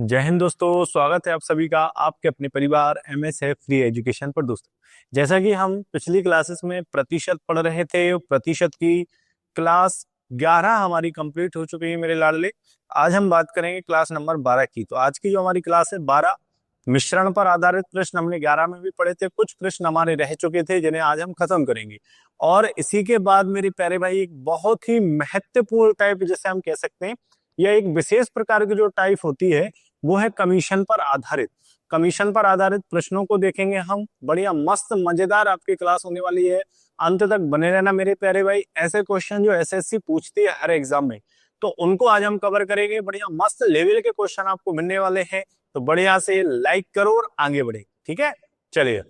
जय हिंद दोस्तों, स्वागत है आप सभी का आपके अपने परिवार MSF फ्री एजुकेशन पर। दोस्तों, जैसा कि हम पिछली क्लासेस में प्रतिशत पढ़ रहे थे, प्रतिशत की क्लास 11 हमारी कंप्लीट हो चुकी है मेरे लाडले। आज हम बात करेंगे क्लास नंबर 12 की। तो आज की जो हमारी क्लास है 12 मिश्रण पर आधारित प्रश्न हमने 11 में भी पढ़े थे। कुछ प्रश्न हमारे रह चुके थे जिन्हें आज हम खत्म करेंगे। और इसी के बाद मेरे प्यारे भाई एक बहुत ही महत्वपूर्ण टाइप, जैसे हम कह सकते हैं, यह एक विशेष प्रकार की जो टाइप होती है वो है कमीशन पर आधारित। कमीशन पर आधारित प्रश्नों को देखेंगे हम। बढ़िया मस्त मजेदार आपकी क्लास होने वाली है। अंत तक बने रहना मेरे प्यारे भाई। ऐसे क्वेश्चन जो एसएससी पूछती है हर एग्जाम में, तो उनको आज हम कवर करेंगे। बढ़िया मस्त लेवल के क्वेश्चन आपको मिलने वाले हैं। तो बढ़िया से लाइक करो और आगे बढ़े। ठीक है, चलिए।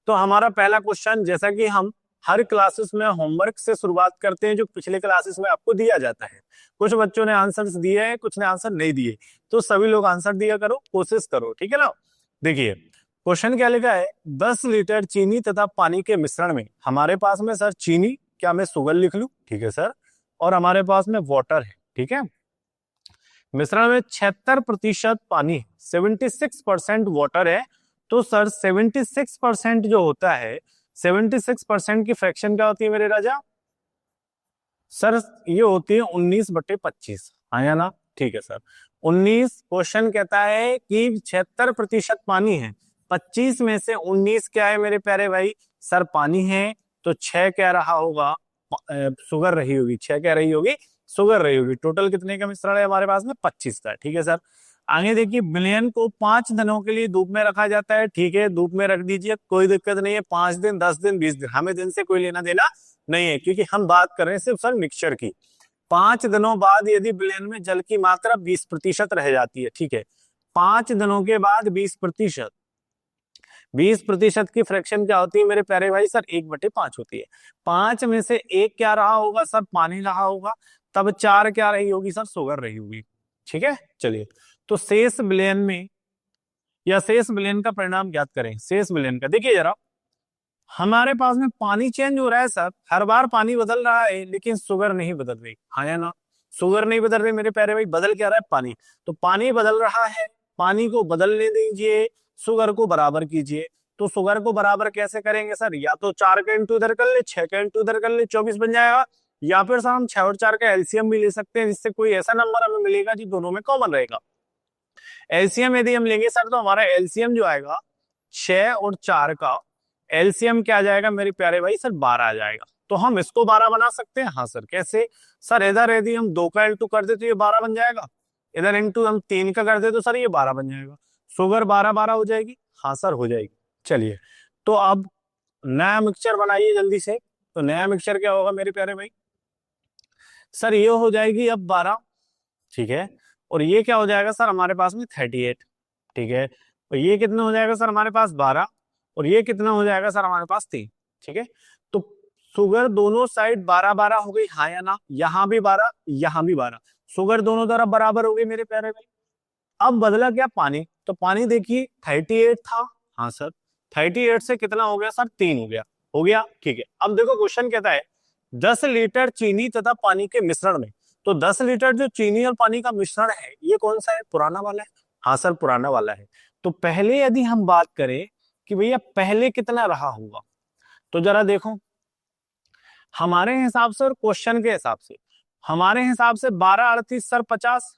तो हमारा पहला क्वेश्चन, जैसा कि हम हर क्लासेस में होमवर्क से शुरुआत करते हैं जो पिछले क्लासेस में आपको दिया जाता है। कुछ बच्चों ने आंसर्स दिए हैं, कुछ ने आंसर नहीं दिए, तो सभी लोग आंसर दिया करो, कोशिश करो। ठीक है ना। देखिए क्वेश्चन क्या लिखा है। 10 लीटर चीनी तथा पानी के मिश्रण में, हमारे पास में सर चीनी, क्या मैं शुगर लिख लूं? ठीक है सर। और हमारे पास में वाटर है। ठीक है। मिश्रण में 76% पानी, 76% वाटर है। तो सर 76% जो होता है, 76% की फ्रैक्शन क्या होती है मेरे राजा? सर ये होती है 19/25। हाँ या ना? ठीक है सर। 19, क्वेश्चन कहता है कि 76% पानी है, 25 में से 19 क्या है मेरे प्यारे भाई? सर पानी है। तो 6 क्या रहा होगा? शुगर रही होगी। 6 क्या रही होगी? शुगर रही होगी। टोटल कितने का मिश्रण है हमारे पास में? 25 का। ठीक है सर। आगे देखिए, बिलियन को 5 दिनों के लिए धूप में रखा जाता है। ठीक है, धूप में रख दीजिए, कोई दिक्कत नहीं है। 5 दिन, 10 दिन, 20 दिन, हमें दिन से कोई लेना देना नहीं है, क्योंकि हम बात कर रहे हैं सिर्फ सर मिक्सचर की। 5 दिनों बाद यदि बिलियन में जल की मात्रा 20% रह जाती है, ठीक है, 5 दिनों के बाद 20%, 20% की फ्रैक्शन क्या होती है मेरे प्यारे भाई? सर 1/5 होती है। 5 में से 1 क्या रहा होगा? सर पानी रहा होगा। तब 4 क्या रही होगी? सर शुगर रही होगी। ठीक है, चलिए। तो शेष बिलियन में, या शेष बिलियन का परिणाम ज्ञात करें। शेष बिलियन का देखिए जरा, हमारे पास में पानी चेंज हो रहा है सर, हर बार पानी बदल रहा है, लेकिन शुगर नहीं बदल रही। हाँ या ना? शुगर नहीं बदल रही मेरे प्यारे भाई। बदल क्या रहा है? पानी। तो पानी बदल रहा है, पानी को बदलने दीजिए, शुगर को बराबर कीजिए। तो शुगर को बराबर कैसे करेंगे सर? या तो 4 का इंटू इधर कर ले, 6 का इंटू इधर कर ले, 24 बन जाएगा। या फिर सर हम 6 और 4 का एलसीएम भी ले सकते हैं, जिससे कोई ऐसा नंबर हमें मिलेगा जो दोनों में कॉमन रहेगा। एलसीएम यदि हम लेंगे सर, तो हमारा एलसीएम जो आएगा 6 और 4 का एलसीएम क्या आ जाएगा मेरे प्यारे भाई? सर 12 आ जाएगा। तो हम इसको 12 बना सकते हैं। हाँ सर, कैसे? सर इधर यदि हम 2 का इंटू कर दे तो ये 12 बन जाएगा। इधर इंटू हम 3 का कर दे तो सर ये 12 बन जाएगा। शुगर 12 12 हो जाएगी। हाँ सर हो जाएगी। चलिए, तो अब नया मिक्सचर बनाइए जल्दी से। तो नया मिक्सचर क्या होगा मेरे प्यारे भाई? सर ये हो जाएगी अब 12। ठीक है। और ये क्या हो जाएगा सर हमारे पास में? 38। ठीक है। और ये कितना हो जाएगा सर हमारे पास? 12। और ये कितना हो जाएगा सर हमारे पास? 3। ठीक है। तो शुगर दोनों साइड 12 12 हो गई। हाँ या ना? यहाँ भी 12, यहाँ भी 12, शुगर दोनों तरफ बराबर हो गई मेरे प्यारे भाई। अब बदला क्या? पानी। तो पानी देखिए 38 था। हाँ सर, 38 से कितना हो गया सर? 3 हो गया। हो गया। ठीक है। अब देखो क्वेश्चन कहता है 10 लीटर चीनी तथा पानी के मिश्रण में। तो 10 लीटर जो चीनी और पानी का मिश्रण है, ये कौन सा है? पुराना वाला है। हाँ सर पुराना वाला है। तो पहले यदि हम बात करें कि भैया पहले कितना रहा होगा, तो जरा देखो हमारे हिसाब से और क्वेश्चन के हिसाब से, हमारे हिसाब से 12 38 सर 50,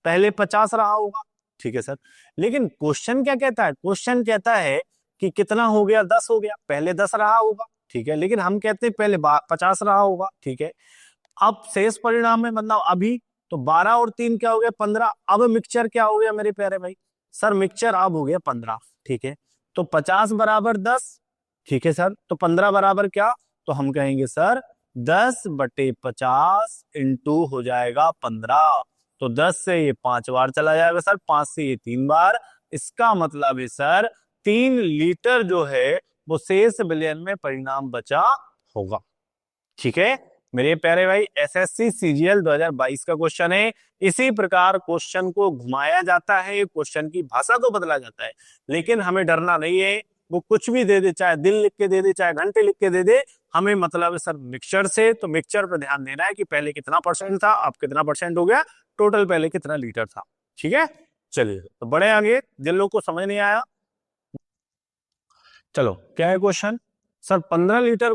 पहले 50 रहा होगा। ठीक है सर। लेकिन क्वेश्चन क्या कहता है? क्वेश्चन कहता है कि कितना हो गया? 10 हो गया। पहले 10 रहा होगा। ठीक है। लेकिन हम कहते हैं पहले 50 रहा होगा। ठीक है। अब शेष परिणाम में मतलब अभी, तो 12 और 3 क्या हो गया? 15। अब मिक्सचर क्या हो गया मेरे प्यारे भाई? सर मिक्सचर अब हो गया 15। ठीक है। तो 50 बराबर 10। ठीक है सर। तो 15 बराबर क्या? तो हम कहेंगे सर 10/50 इंटू हो जाएगा 15। तो 10 से ये 5 बार चला जाएगा सर, 5 से ये 3 बार। इसका मतलब है सर 3 लीटर जो है वो शेष बिलियन में परिणाम बचा होगा। ठीक है मेरे प्यारे भाई। एसएससी सीजीएल 2022 का क्वेश्चन है। इसी प्रकार क्वेश्चन को घुमाया जाता है, क्वेश्चन की भाषा को बदला जाता है, लेकिन हमें डरना नहीं है। वो कुछ भी दे दे, चाहे दिन लिख के दे दे, चाहे घंटे लिख के दे दे, हमें मतलब है सर मिक्सचर से। तो मिक्सचर पर ध्यान देना है कि पहले कितना परसेंट था, अब कितना परसेंट हो गया, टोटल पहले कितना लीटर था। ठीक है, चलिए तो बड़े आगे, जिन लोग को समझ नहीं आया, चलो क्या है क्वेश्चन। सर 15 लीटर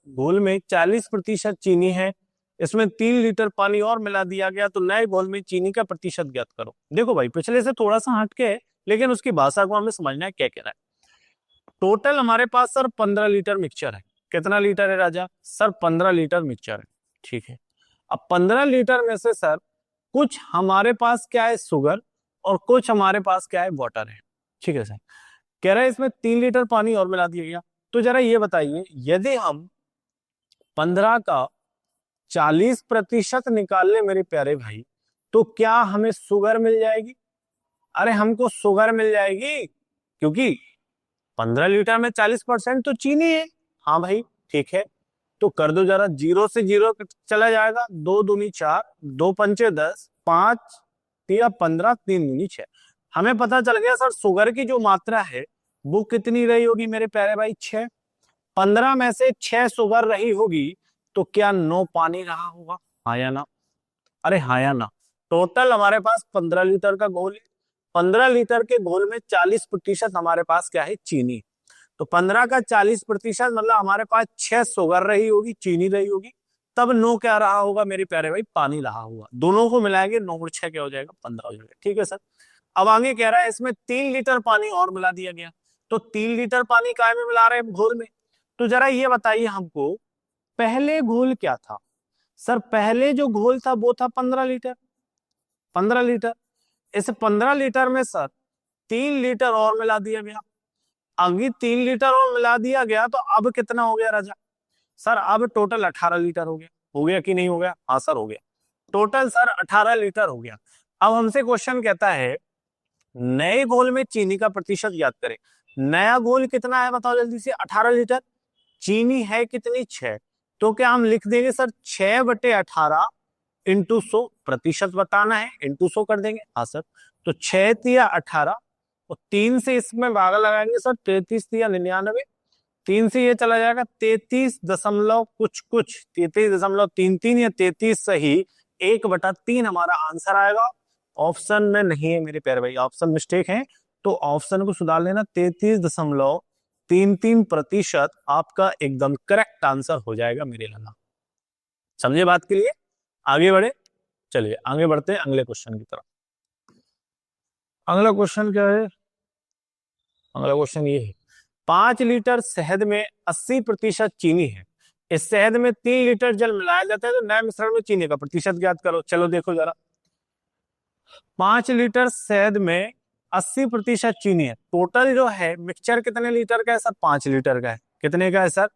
घोल में 40% चीनी है, इसमें 3 लीटर पानी और मिला दिया गया, तो नए घोल में चीनी का प्रतिशत ज्ञात करो। देखो भाई पिछले से थोड़ा सा हटके है, लेकिन उसकी भाषा को हमें समझना है क्या कह रहा है। टोटल हमारे पास सर 15 लीटर मिक्सचर है। कितना लीटर है राजा? सर 15 लीटर मिक्सचर है। ठीक है, अब 15 लीटर में से सर कुछ हमारे पास क्या है, शुगर, और कुछ हमारे पास क्या है, वाटर है। ठीक है सर, कह रहा है इसमें 3 लीटर पानी और मिला दिया गया। तो जरा ये बताइए, यदि हम 15 का 40% निकाल ले मेरे प्यारे भाई, तो क्या हमें शुगर मिल जाएगी? अरे हमको शुगर मिल जाएगी, क्योंकि 15 लीटर में 40% तो चीनी है। हाँ भाई ठीक है, तो कर दो जरा, 0 से 0 चला जाएगा, 2 दूनी 4, 2 पंचे 10, 5 तिया 15, 3 दूनी 6। हमें पता चल गया सर शुगर की जो मात्रा है वो कितनी रही होगी मेरे प्यारे भाई, 6। 15 में से 6 शुगर रही होगी, तो क्या 9 पानी रहा होगा? हाँ या ना? अरे हाँ या ना? टोटल हमारे पास 15 लीटर का घोल है, 15 लीटर के घोल में 40% हमारे पास क्या है, चीनी। तो 15 का 40% मतलब हमारे पास 6 शुगर रही होगी, चीनी रही होगी, तब 9 क्या रहा होगा मेरे प्यारे भाई, पानी रहा होगा। दोनों को मिलाएंगे, 9 और 6 क्या हो जाएगा, 15 हो जाएगा। ठीक है सर, अब आगे कह रहा है इसमें 3 लीटर पानी और मिला दिया गया, तो 3 लीटर पानी काय में मिला रहे हैं, घोल में। तो जरा ये बताइए हमको, पहले घोल क्या था? सर पहले जो घोल था वो था 15 लीटर। 15 लीटर, इस 15 लीटर में सर 3 लीटर और मिला दिया गया। अभी 3 लीटर और मिला दिया गया, तो अब कितना हो गया राजा? सर अब टोटल 18 लीटर हो गया। हो गया कि नहीं हो गया? हाँ सर हो गया, टोटल सर 18 लीटर हो गया। अब हमसे क्वेश्चन कहता है नए घोल में चीनी का प्रतिशत याद करें। नया घोल कितना है बताओ जल्दी से, 18 लीटर। चीनी है कितनी, 6। तो क्या हम लिख देंगे सर 6/18 इंटू 100, प्रतिशत बताना है, इंटू 100 कर देंगे। हाँ सर, तो 6 तिया 18, और 3 से इसमें भागा लगाएंगे सर, 33 तिया 99, 3 से ये चला जाएगा 33 दशमलव कुछ कुछ, 33.33 या 33 सही 1/3 हमारा आंसर आएगा। ऑप्शन में नहीं है मेरे प्यारे भाई, ऑप्शन मिस्टेक है, तो ऑप्शन को सुधार लेना। 33.33% आपका एकदम करेक्ट आंसर हो जाएगा मेरे लाला। समझे बात के लिए? आगे बढ़े, चलिए आगे बढ़ते हैं अगले क्वेश्चन की तरफ। अगला क्वेश्चन क्या है? अगला क्वेश्चन ये है, 5 लीटर शहद में 80% चीनी है, इस शहद में 3 लीटर जल मिलाया जाता है, तो नए मिश्रण में चीनी का प्रतिशत ज्ञात करो। चलो देखो जरा, 5 लीटर शहद में 80% चीनी है, टोटल जो है मिक्सचर कितने लीटर का है सर? 5 लीटर का है। कितने का है सर?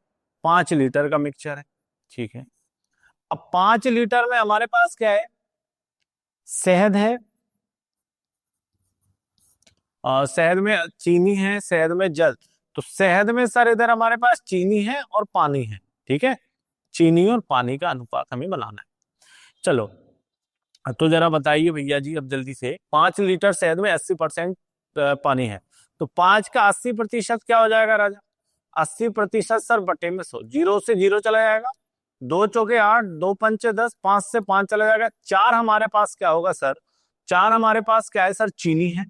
5 लीटर का मिक्सचर है। ठीक है, अब 5 लीटर में हमारे पास क्या है, शहद है, और शहद में चीनी है, शहद में जल। तो शहद में सर इधर हमारे पास चीनी है और पानी है। ठीक है, चीनी और पानी का अनुपात हमें बनाना है। चलो तो जरा बताइए भैया जी, अब जल्दी से, 5 लीटर शहद में 80% पानी है, तो 5 का 80% क्या हो जाएगा राजा? 80% सर बटे में 100, 0 से 0 चला जाएगा, 2 चौके 8, 2 पंचे 10, 5 से 5 चला जाएगा, 4 हमारे पास क्या होगा सर? 4 हमारे पास क्या है सर? चीनी है।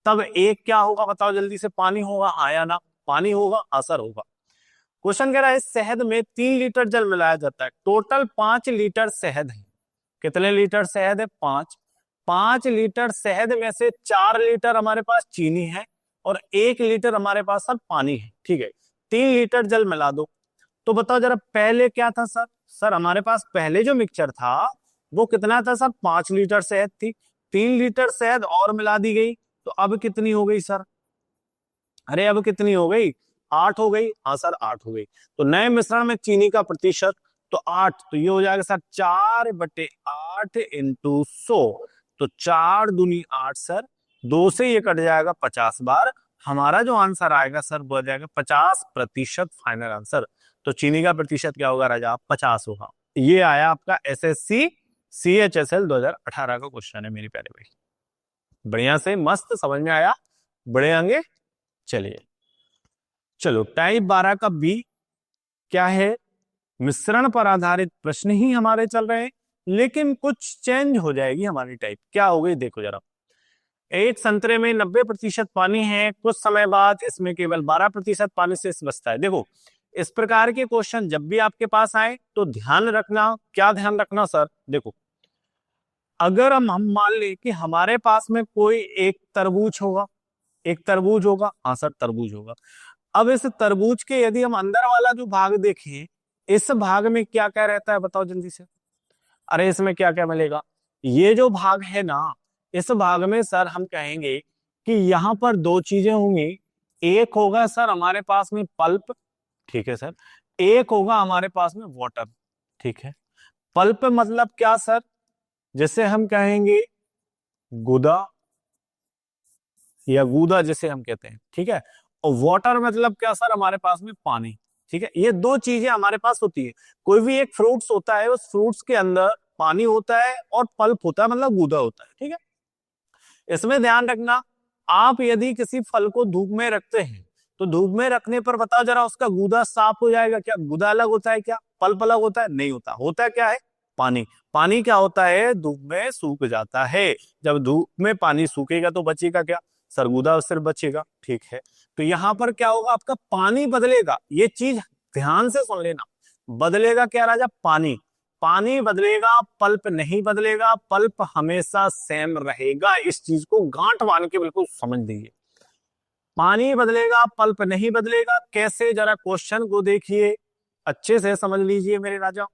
तब एक क्या होगा बताओ जल्दी से, पानी होगा। हाँ या ना? पानी होगा, असर होगा। क्वेश्चन कह रहा है शहद में 3 लीटर जल मिलाया जाता है, टोटल 5 लीटर शहद है। कितने लीटर शहद है? 5। 5 लीटर शहद में से 4 लीटर हमारे पास चीनी है और 1 लीटर हमारे पास सर पानी है। ठीक है, 3 लीटर जल मिला दो। तो बताओ जरा पहले क्या था सर? सर हमारे पास पहले जो मिक्सचर था वो कितना था सर? 5 लीटर शहद थी, 3 लीटर शहद और मिला दी गई, तो अब कितनी हो गई सर? अरे अब कितनी हो गई? 8 हो गई। हाँ सर 8 हो गई। तो नए मिश्रण में चीनी का प्रतिशत, तो 8, तो ये हो जाएगा सर 4/8 इंटू 100, तो 4 दूनी 8 सर, 2 से ये कट जाएगा 50 बार, हमारा जो आंसर आएगा सर वो आ जाएगा 50% फाइनल आंसर। तो चीनी का प्रतिशत क्या होगा राजा? 50 होगा। ये आया आपका SSC CHSL 2018 का क्वेश्चन है मेरी प्यारे भाई। बढ़िया से मस्त समझ में आया? बड़े आगे चलिए, चलो टाइप 12 का बी क्या है? मिश्रण पर आधारित प्रश्न ही हमारे चल रहे हैं। लेकिन कुछ चेंज हो जाएगी हमारी टाइप। क्या हो गई देखो जरा, एक संतरे में 90% पानी है, कुछ समय बाद इसमें केवल 12% पानी शेष बचता है। देखो इस प्रकार के क्वेश्चन जब भी आपके पास आए तो ध्यान रखना, क्या ध्यान रखना सर, देखो अगर हम मान ले कि हमारे पास में कोई एक तरबूज होगा, एक तरबूज होगा, हाँ सर तरबूज होगा। अब इस तरबूज के यदि हम अंदर वाला जो भाग देखें, इस भाग में क्या क्या रहता है बताओ जल्दी से। अरे इसमें क्या क्या मिलेगा, ये जो भाग है ना, इस भाग में सर हम कहेंगे कि यहाँ पर दो चीजें होंगी। एक होगा सर हमारे पास में पल्प, ठीक है सर, एक होगा हमारे पास में वाटर, ठीक है। पल्प मतलब क्या सर, जैसे हम कहेंगे गुदा या गूदा जिसे हम कहते हैं, ठीक है। और वाटर मतलब क्या सर, हमारे पास में पानी, ठीक है। ये दो चीजें हमारे पास होती है। कोई भी एक फ्रूट्स होता है, उस फ्रूट्स के अंदर पानी होता है और पल्प होता है, मतलब गूदा होता है, ठीक है। इसमें ध्यान रखना, आप यदि किसी फल को धूप में रखते हैं तो धूप में रखने पर बताओ जरा उसका गूदा साफ हो जाएगा क्या? गूदा अलग होता है क्या? पल्प अलग होता है? नहीं होता। होता क्या है? पानी। पानी क्या होता है? धूप में सूख जाता है। जब धूप में पानी सूखेगा तो बचेगा क्या? सरगुदा सिर्फ बचेगा, ठीक है। तो यहां पर क्या होगा, आपका पानी बदलेगा। ये चीज ध्यान से सुन लेना, बदलेगा क्या राजा? पानी। पानी बदलेगा, पल्प नहीं बदलेगा। पल्प हमेशा सेम रहेगा। इस चीज को गांठ बांध के बिल्कुल समझ लीजिए। पानी बदलेगा, पल्प नहीं बदलेगा। कैसे, जरा क्वेश्चन को देखिए, अच्छे से समझ लीजिए मेरे राजा।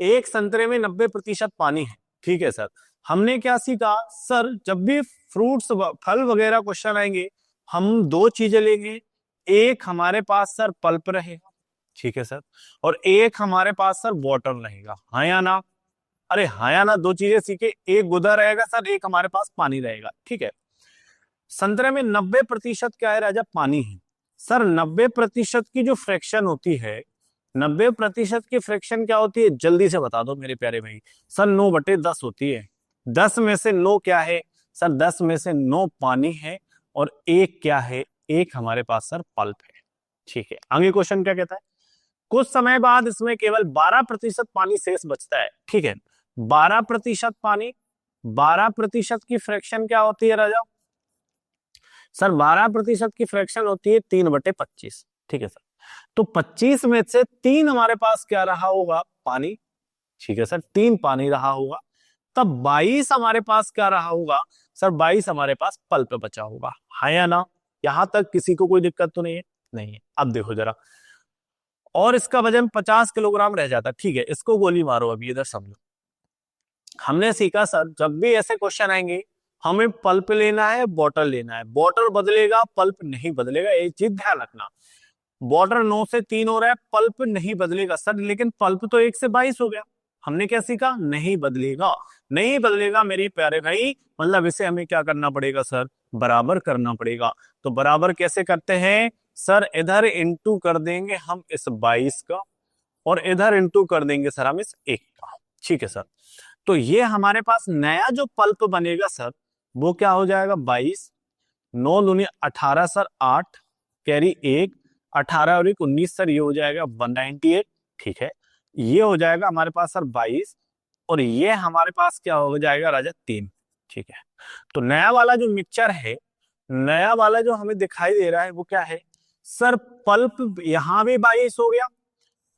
एक संतरे में 90% पानी है, ठीक है सर। हमने क्या सीखा सर, जब भी फ्रूट्स फल वगैरह क्वेश्चन आएंगे, हम दो चीजें लेंगे। एक हमारे पास सर पल्प रहेगा, ठीक है सर, और एक हमारे पास सर वाटर रहेगा, हाँ या ना? अरे हाँ या ना, दो चीजें सीखे। एक गुदा रहेगा सर, एक हमारे पास पानी रहेगा, ठीक है। संतरे में 90% क्या है राजा? पानी है। सर 90% की जो फ्रैक्शन होती है, 90% की फ्रैक्शन क्या होती है, जल्दी से बता दो मेरे प्यारे भाई। सर 9/10 होती है। 10 में से 9 क्या है सर? 10 में से 9 पानी है, और एक क्या है? एक हमारे पास सर पल्प है, ठीक है। आगे क्वेश्चन क्या कहता है, कुछ समय बाद इसमें केवल 12% पानी शेष बचता है, ठीक है। 12% पानी, 12% की फ्रैक्शन क्या होती है राजा? सर 12% की फ्रैक्शन होती है 3/25, ठीक है सर। तो 25 में से 3 हमारे पास क्या रहा होगा? पानी, ठीक है सर, 3 पानी रहा होगा। तब 22 हमारे पास क्या रहा होगा? सर 22 हमारे पास पल्प बचा होगा, है या ना? यहां तक किसी को कोई दिक्कत तो नहीं है? नहीं है। अब देखो जरा, और इसका वजन 50 किलोग्राम रह जाता, ठीक है। इसको गोली मारो, अभी इधर समझो। हमने सीखा सर, जब भी ऐसे क्वेश्चन आएंगे, हमें पल्प लेना है, बॉटल लेना है। बॉटल बदलेगा, पल्प नहीं बदलेगा, ये चीज ध्यान रखना। बॉर्डर 9 से 3 हो रहा है, पल्प नहीं बदलेगा सर, लेकिन पल्प तो 1 से 22 हो गया। हमने क्या सीखा? नहीं बदलेगा। नहीं बदलेगा मेरे प्यारे भाई, मतलब इसे हमें क्या करना पड़ेगा सर? बराबर करना पड़ेगा। तो बराबर कैसे करते हैं सर? इधर इंटू कर देंगे हम इस 22 का, और इधर इंटू कर देंगे सर हम इस 1 का, ठीक है सर। तो ये हमारे पास नया जो पल्प बनेगा सर, वो क्या हो जाएगा? 22, 9 दूनी 18 सर, 8 कैरी 1, 18 और 1 19 सर, ये हो जाएगा 198, ठीक है। ये हो जाएगा हमारे पास सर 22, और ये हमारे पास क्या हो जाएगा राजा? 3, ठीक है। तो नया वाला जो मिक्सचर है, नया वाला जो हमें दिखाई दे रहा है, वो क्या है सर? पल्प यहां भी 22 हो गया,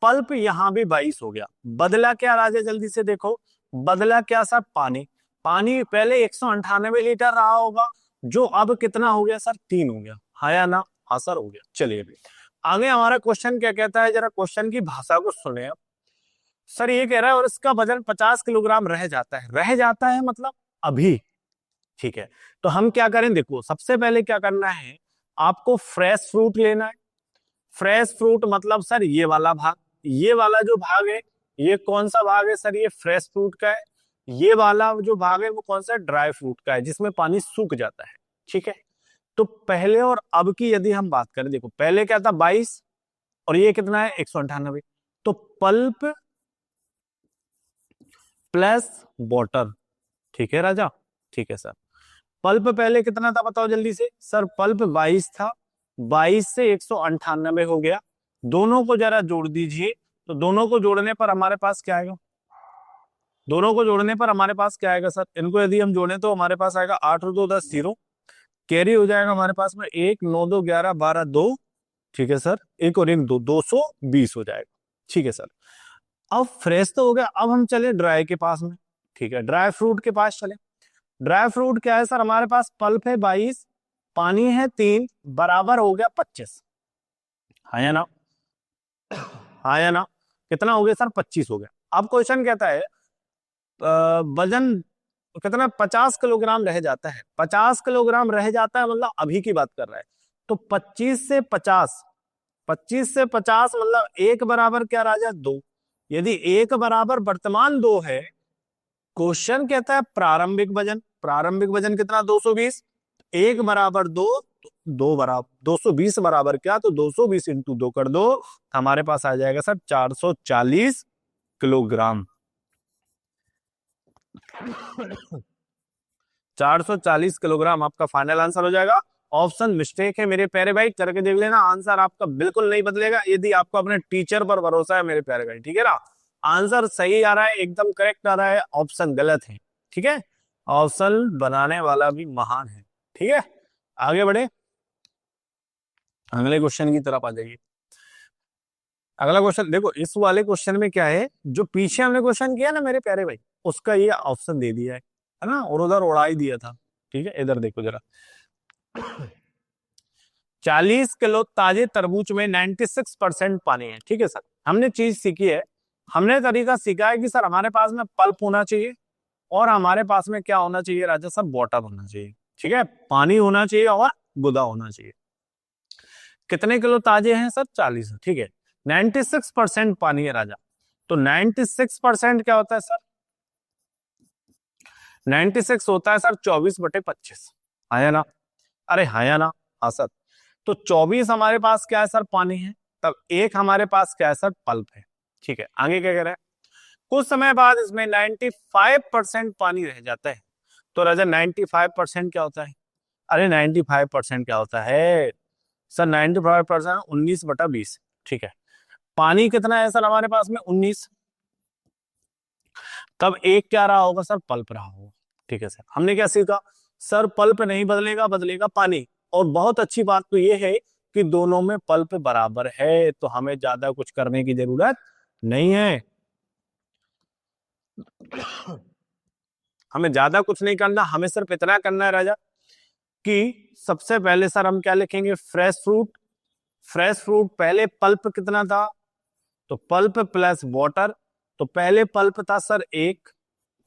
पल्प यहां भी 22 हो गया। बदला क्या राजा? जल्दी से देखो, बदला क्या सर? पानी। पानी पहले 198 लीटर रहा होगा, जो अब कितना हो गया सर? 3 हो गया, हाँ या ना? हाँ सर हो गया। चलिए आगे हमारा क्वेश्चन क्या कहता है, जरा क्वेश्चन की भाषा को सुने आप। सर ये कह रहा है और इसका वजन 50 किलोग्राम रह जाता है। रह जाता है मतलब अभी, ठीक है। तो हम क्या करें, देखो सबसे पहले क्या करना है, आपको फ्रेश फ्रूट लेना है। फ्रेश फ्रूट मतलब सर ये वाला भाग, ये वाला जो भाग है, ये कौन सा भाग है सर? ये फ्रेश फ्रूट का है। ये वाला जो भाग है वो कौन सा? ड्राई फ्रूट का है, जिसमें पानी सूख जाता है, ठीक है। तो पहले और अब की यदि हम बात करें, देखो पहले क्या था? 22, और ये कितना है? 198। तो पल्प प्लस वाटर, ठीक है राजा, ठीक है सर। पल्प पहले कितना था बताओ जल्दी से सर? पल्प 22 था, 22 से 198 हो गया। दोनों को जरा जोड़ दीजिए, तो दोनों को जोड़ने पर हमारे पास क्या आएगा? दोनों को जोड़ने पर हमारे पास क्या आएगा सर, इनको यदि हम जोड़ें तो हमारे पास आएगा 8 और 2 10 0, कैरी हो जाएगा हमारे पास में 1 9 2 11 12 2, ठीक है सर, एक और एक 2 220 हो जाएगा, ठीक है सर। अब फ्रेश तो हो गया, अब हम चले ड्राई के पास में, ठीक है, ड्राई फ्रूट के पास चले। ड्राई फ्रूट क्या है सर, हमारे पास पल्प है 22, पानी है 3, बराबर हो गया 25, हाँ या ना, हाँ या ना, कितना हो गया सर, 25 हो गया। अब क्वेश्चन कहता है वजन कितना, 50 किलोग्राम रह जाता है, 50 किलोग्राम रह जाता है मतलब अभी की बात कर रहा है। तो 25 से 50, 25 से 50 मतलब एक बराबर क्या राजा, 2। यदि एक बराबर वर्तमान 2 है, क्वेश्चन कहता है प्रारंभिक वजन, प्रारंभिक वजन कितना, 220, एक बराबर 2, 2 बराबर 220 बराबर क्या, तो 220 इंटू 2 कर दो, हमारे पास आ जाएगा सर 440 किलोग्राम। 440 किलोग्राम आपका फाइनल आंसर हो जाएगा। ऑप्शन मिस्टेक है मेरे प्यारे भाई, करके देख लेना, आंसर आपका बिल्कुल नहीं बदलेगा यदि आपको अपने टीचर पर भरोसा है मेरे प्यारे भाई, ठीक है ना। आंसर सही आ रहा है, एकदम करेक्ट आ रहा है, ऑप्शन गलत है, ठीक है। ऑप्शन बनाने वाला भी महान है, ठीक है। आगे बढ़े, अगले क्वेश्चन की तरफ आ जाइए। अगला क्वेश्चन देखो, इस वाले क्वेश्चन में क्या है, जो पीछे हमने क्वेश्चन किया ना मेरे प्यारे भाई, उसका ये ऑप्शन दे दिया है ना, और उधर उड़ा ही दिया था, ठीक है। इधर देखो जरा, 40 किलो ताजे तरबूज में 96% पानी है, ठीक है सर। हमने चीज सीखी है, हमने तरीका सीखा है कि सर हमारे पास में पल्प होना चाहिए और हमारे पास में क्या होना चाहिए राजा साहब, वाटर होना चाहिए, ठीक है, पानी होना चाहिए और गुदा होना चाहिए। कितने किलो ताजे हैं सर, 40, ठीक है। 96% पानी है राजा, तो 96% क्या होता है सर, 96 होता है सर 24/25, आया ना, अरे हाँ या ना, हाँ सर। तो 24 हमारे पास क्या है सर, पानी है, तब एक हमारे पास क्या है सर, पल्प है, ठीक है। आगे क्या कह रहा है, कुछ समय बाद इसमें 95% पानी रह जाता है, तो राजा 95% क्या होता है, अरे 95% क्या होता है सर, 95% 19/20, ठीक है। पानी कितना है सर हमारे पास में, 19, तब एक क्या रहा होगा सर, पल्प रहा होगा, ठीक है सर। हमने क्या सीखा सर, पल्प नहीं बदलेगा, बदलेगा पानी, और बहुत अच्छी बात तो ये है कि दोनों में पल्प बराबर है, तो हमें ज्यादा कुछ करने की जरूरत नहीं है, हमें ज्यादा कुछ नहीं करना, हमें सिर्फ इतना करना है राजा कि सबसे पहले सर हम क्या लिखेंगे, फ्रेश फ्रूट, फ्रेश फ्रूट पहले पल्प कितना था, तो पल्प प्लस वाटर, तो पहले पल्प था सर 1,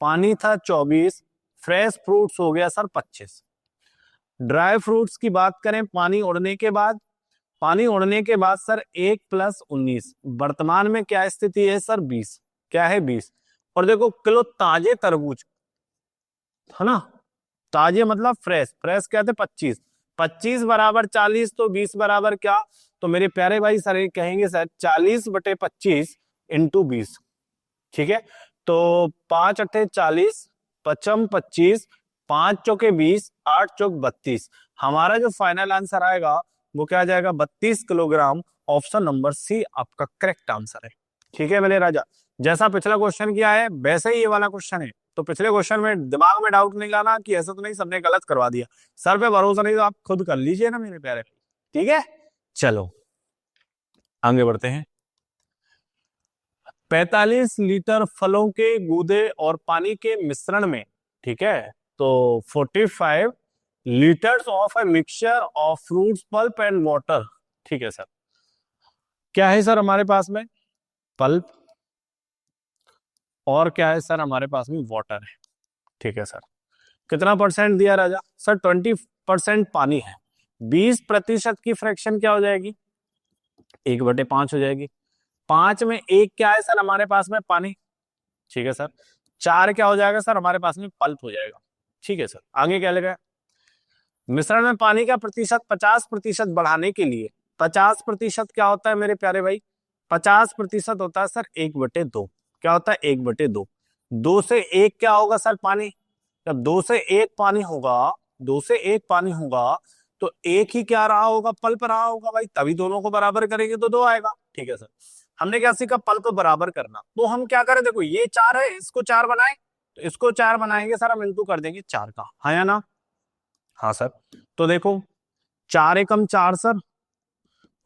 पानी था 24, फ्रेश फ्रूट्स हो गया सर 25। ड्राई फ्रूट्स की बात करें, पानी उड़ने के बाद, पानी उड़ने के बाद सर 1 + 19, वर्तमान में क्या स्थिति है सर, 20, क्या है 20। और देखो किलो ताजे तरबूज, है ना, ताजे मतलब फ्रेश, फ्रेश क्या थे 25, 25 बराबर 40, तो 20 बराबर क्या, तो मेरे प्यारे भाई सर ये कहेंगे सर 40/25 इंटू 20, ठीक है। तो 5 अट्ठे 40, पचम 25, 5 चौके 20, 8 चौक 32, हमारा जो फाइनल आंसर आएगा वो क्या आ जाएगा, 32 किलोग्राम। ऑप्शन नंबर सी आपका करेक्ट आंसर है, ठीक है मेरे राजा। जैसा पिछला क्वेश्चन किया है वैसे ही ये वाला क्वेश्चन है, तो पिछले क्वेश्चन में दिमाग में डाउट नहीं लाना कि ऐसा तो नहीं सबने गलत करवा दिया, सर पे भरोसा नहीं तो आप खुद कर लीजिए ना मेरे प्यारे, ठीक है। चलो आगे बढ़ते हैं। 45 लीटर फलों के गूदे और पानी के मिश्रण में, ठीक है, तो 45 litres of a mixture of fruits pulp and water, ठीक है सर। क्या है सर हमारे पास में, पल्प, और क्या है सर हमारे पास में, वाटर है, ठीक है सर। कितना परसेंट दिया राजा सर, 20% पानी है, 20% की फ्रैक्शन क्या हो जाएगी, 1/5 हो जाएगी। 5 में 1 क्या है सर हमारे पास में, पानी, ठीक है सर। 4 क्या हो जाएगा सर हमारे पास में, पल्प हो जाएगा, ठीक है सर। आगे क्या लगा, मिश्रण में पानी का प्रतिशत 50% बढ़ाने के लिए, 50% क्या होता है मेरे प्यारे भाई, 50% होता है सर 1/2, क्या होता है 1/2, 2 से 1 क्या होगा सर, पानी, जब 2 से 1 पानी होगा, 2 से 1 पानी होगा, तो एक ही क्या रहा होगा, पल्प रहा होगा भाई, तभी दोनों को बराबर करेंगे तो 2 आएगा, ठीक है सर। हमने क्या सीखा, पल्प बराबर करना। तो हम क्या करें, देखो ये 4 है, इसको 4 बनाए, तो इसको 4 बनाएंगे सर, हम इंटू कर देंगे 4 का, हाँ या ना? हाँ सर। तो देखो 4 एकम 4 सर,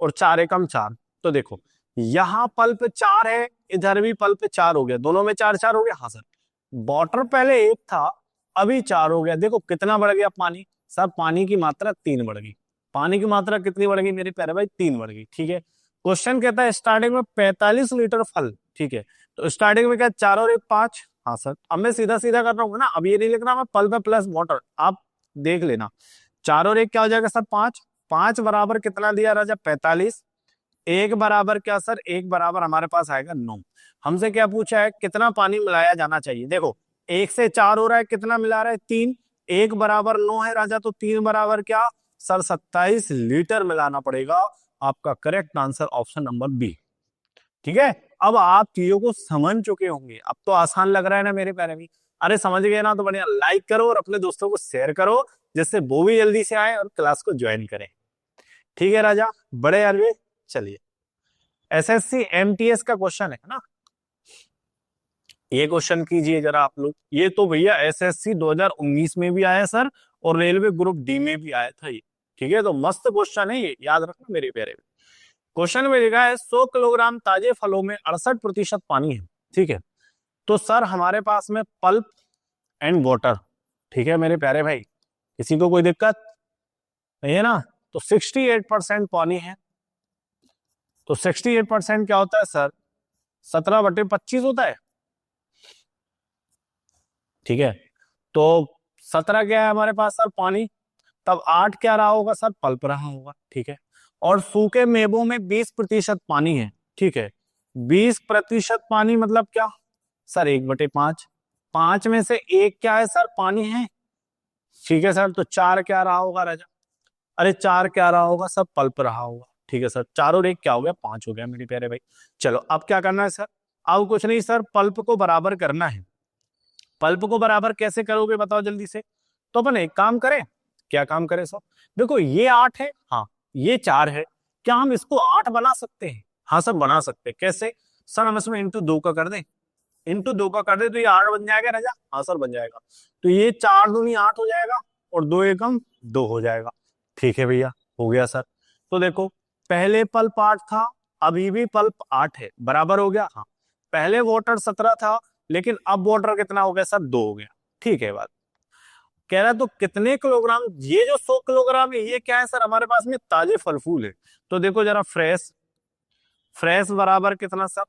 और 4 एकम 4। तो देखो यहाँ पल्प 4 है, इधर भी पल्प 4 हो गया, दोनों में 4 4 हो गया। हाँ सर। वाटर पहले 1 था, अभी 4 हो गया। देखो कितना बढ़ गया पानी, सर पानी की मात्रा 3 बढ़ गई। पानी की मात्रा कितनी बढ़ गई मेरे प्यारे भाई, 3 बढ़ गई। ठीक है, क्वेश्चन कहता है स्टार्टिंग में 45 लीटर फल। ठीक है, तो स्टार्टिंग में क्या, 4 और 1 5। हाँ सर, अब मैं सीधा सीधा कर रहा हूँ ना, अब ये नहीं लिख रहा मैं पल्प प्लस वाटर, आप देख लेना। 4 और 1 क्या हो जाएगा सर, 5। 5 बराबर कितना दिया राजा, 45। 1 बराबर क्या सर, 1 बराबर हमारे पास आएगा 9। हमसे क्या पूछा है, कितना पानी मिलाया जाना चाहिए। देखो 1 से 4 हो रहा है, कितना मिला रहा है, 3। 1 बराबर 9 है राजा, तो 3 बराबर क्या सर, 27 लीटर मिलाना पड़ेगा। आपका correct answer option number B. ठीक है, अब आप चीजों को समझ चुके होंगे, अब तो आसान लग रहा है ना मेरे प्यारे भी। अरे समझ गए ना, तो बढ़िया लाइक करो और अपने दोस्तों को शेयर करो, जिससे वो भी जल्दी से आए और क्लास को ज्वाइन करें। ठीक है राजा, बड़े अरबे। चलिए, एसएससी एमटीएस का क्वेश्चन है ना, ये क्वेश्चन कीजिए जरा आप लोग। ये तो भैया एसएससी 2019 में भी आया सर, और रेलवे ग्रुप डी में भी आया था ये। ठीक है, तो मस्त क्वेश्चन है ये, याद रखना मेरे प्यारे। क्वेश्चन में लिखा है 100 किलोग्राम ताजे फलों में 68% पानी है। ठीक है, तो सर हमारे पास में पल्प एंड वाटर, ठीक है मेरे प्यारे भाई, किसी को कोई दिक्कत नहीं है ना? तो 68% पानी है, तो 68% क्या होता है सर, 17/25 होता है। ठीक है, तो 17 क्या है हमारे पास सर, पानी। तब 8 क्या रहा होगा सर, पल्प रहा होगा। ठीक है, और सूखे मेवों में 20% पानी है। ठीक है, 20% पानी मतलब क्या सर, 1/5। 5 में से 1 क्या है सर, पानी है। ठीक है सर, तो 4 क्या रहा होगा राजा, अरे 4 क्या रहा होगा सर, पल्प रहा होगा। ठीक है सर, 4 और 1 क्या हो गया, 5 हो गया मेरे प्यारे भाई। चलो अब क्या करना है सर, अब कुछ नहीं सर, पल्प को बराबर करना है। पल्प को बराबर कैसे करोगे बताओ जल्दी से। तो अपन एक काम करें, क्या काम करें सर, देखो ये 8 है, हाँ ये 4 है, क्या हम इसको 8 बना सकते हैं? हाँ सर बना सकते हैं। कैसे सर, हम इसमें इंटू 2 का कर दें, इंटू 2 का कर दे तो ये 8 बन जाएगा राजा। हाँ सर बन जाएगा, तो ये 4 दूनी 8 हो जाएगा, और 2 एकम 2 हो जाएगा। ठीक है भैया, हो गया सर। तो देखो पहले पल्प 8 था, अभी भी पल्प 8 है, बराबर हो गया। हाँ, पहले वाटर 17 था, लेकिन अब वाटर कितना हो गया सर, 2 हो गया। ठीक है बात, कह रहा तो कितने किलोग्राम, ये जो 100 किलोग्राम है ये क्या है सर, हमारे पास में ताजे फल फूल है। तो देखो जरा, फ्रेश, फ्रेश बराबर कितना सर,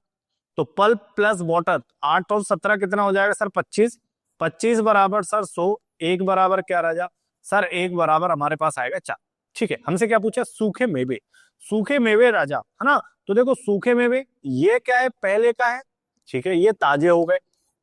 तो पल्प प्लस वाटर, 8 और 17 कितना हो जाएगा सर, 25। 25 बराबर सर 100। 1 बराबर क्या राजा सर, 1 बराबर हमारे पास आएगा 4। ठीक है, हमसे क्या पूछा, सूखे मेवे। सूखे मेवे राजा, है ना? तो देखो सूखे मेवे ये क्या है, पहले का है। ठीक है, ये ताजे हो गए,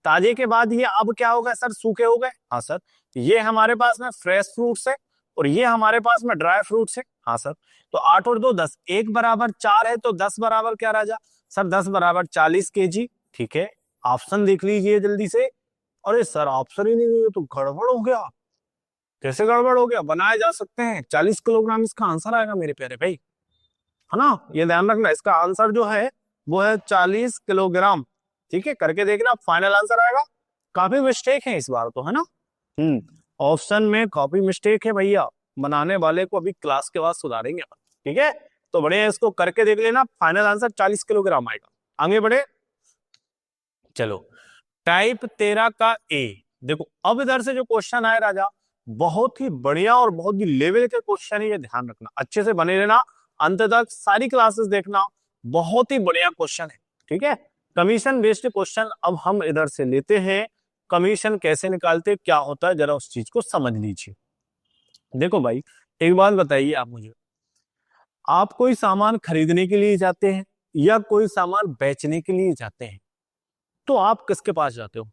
ताजे के बाद ये अब क्या हो गए सर, सूखे हो गए। हाँ सर, ये हमारे पास में फ्रेश फ्रूट्स है, और ये हमारे पास में ड्राई फ्रूट्स है। हाँ सर, तो 8 और 2 10, 1 बराबर 4 है, तो 10 बराबर क्या राजा सर, 10 बराबर 40 केजी। ठीक है, ऑप्शन देख लीजिए जल्दी से। अरे सर ऑप्शन ही नहीं है, तो गड़बड़ हो गया। कैसे गड़बड़ हो गया, बनाए जा सकते हैं, 40 किलोग्राम इसका आंसर आएगा मेरे प्यारे भाई, है ना? ये ध्यान रखना, इसका आंसर जो है वो है 40 किलोग्राम। ठीक है, करके देखना, फाइनल आंसर आएगा। काफी मिस्टेक है इस बार तो, है ना? ऑप्शन में काफी मिस्टेक है भैया, बनाने वाले को अभी क्लास के बाद सुधारेंगे अपन। ठीक है, तो बढ़िया, इसको करके देख लेना, फाइनल आंसर 40 किलोग्राम आएगा। आगे बढ़े, चलो टाइप 13 का ए। देखो अब इधर से जो क्वेश्चन आए राजा, बहुत ही बढ़िया और बहुत ही लेवल के क्वेश्चन है, ये ध्यान रखना, अच्छे से बने रहना, अंत तक सारी क्लासेस देखना, बहुत ही बढ़िया क्वेश्चन है। ठीक है, कमीशन बेस्ड क्वेश्चन अब हम इधर से लेते हैं। कमीशन कैसे निकालते, क्या होता है, जरा उस चीज को समझ लीजिए। देखो भाई, एक बात बताइए आप मुझे, आप कोई सामान खरीदने के लिए जाते हैं या कोई सामान बेचने के लिए जाते हैं, तो आप किसके पास जाते हो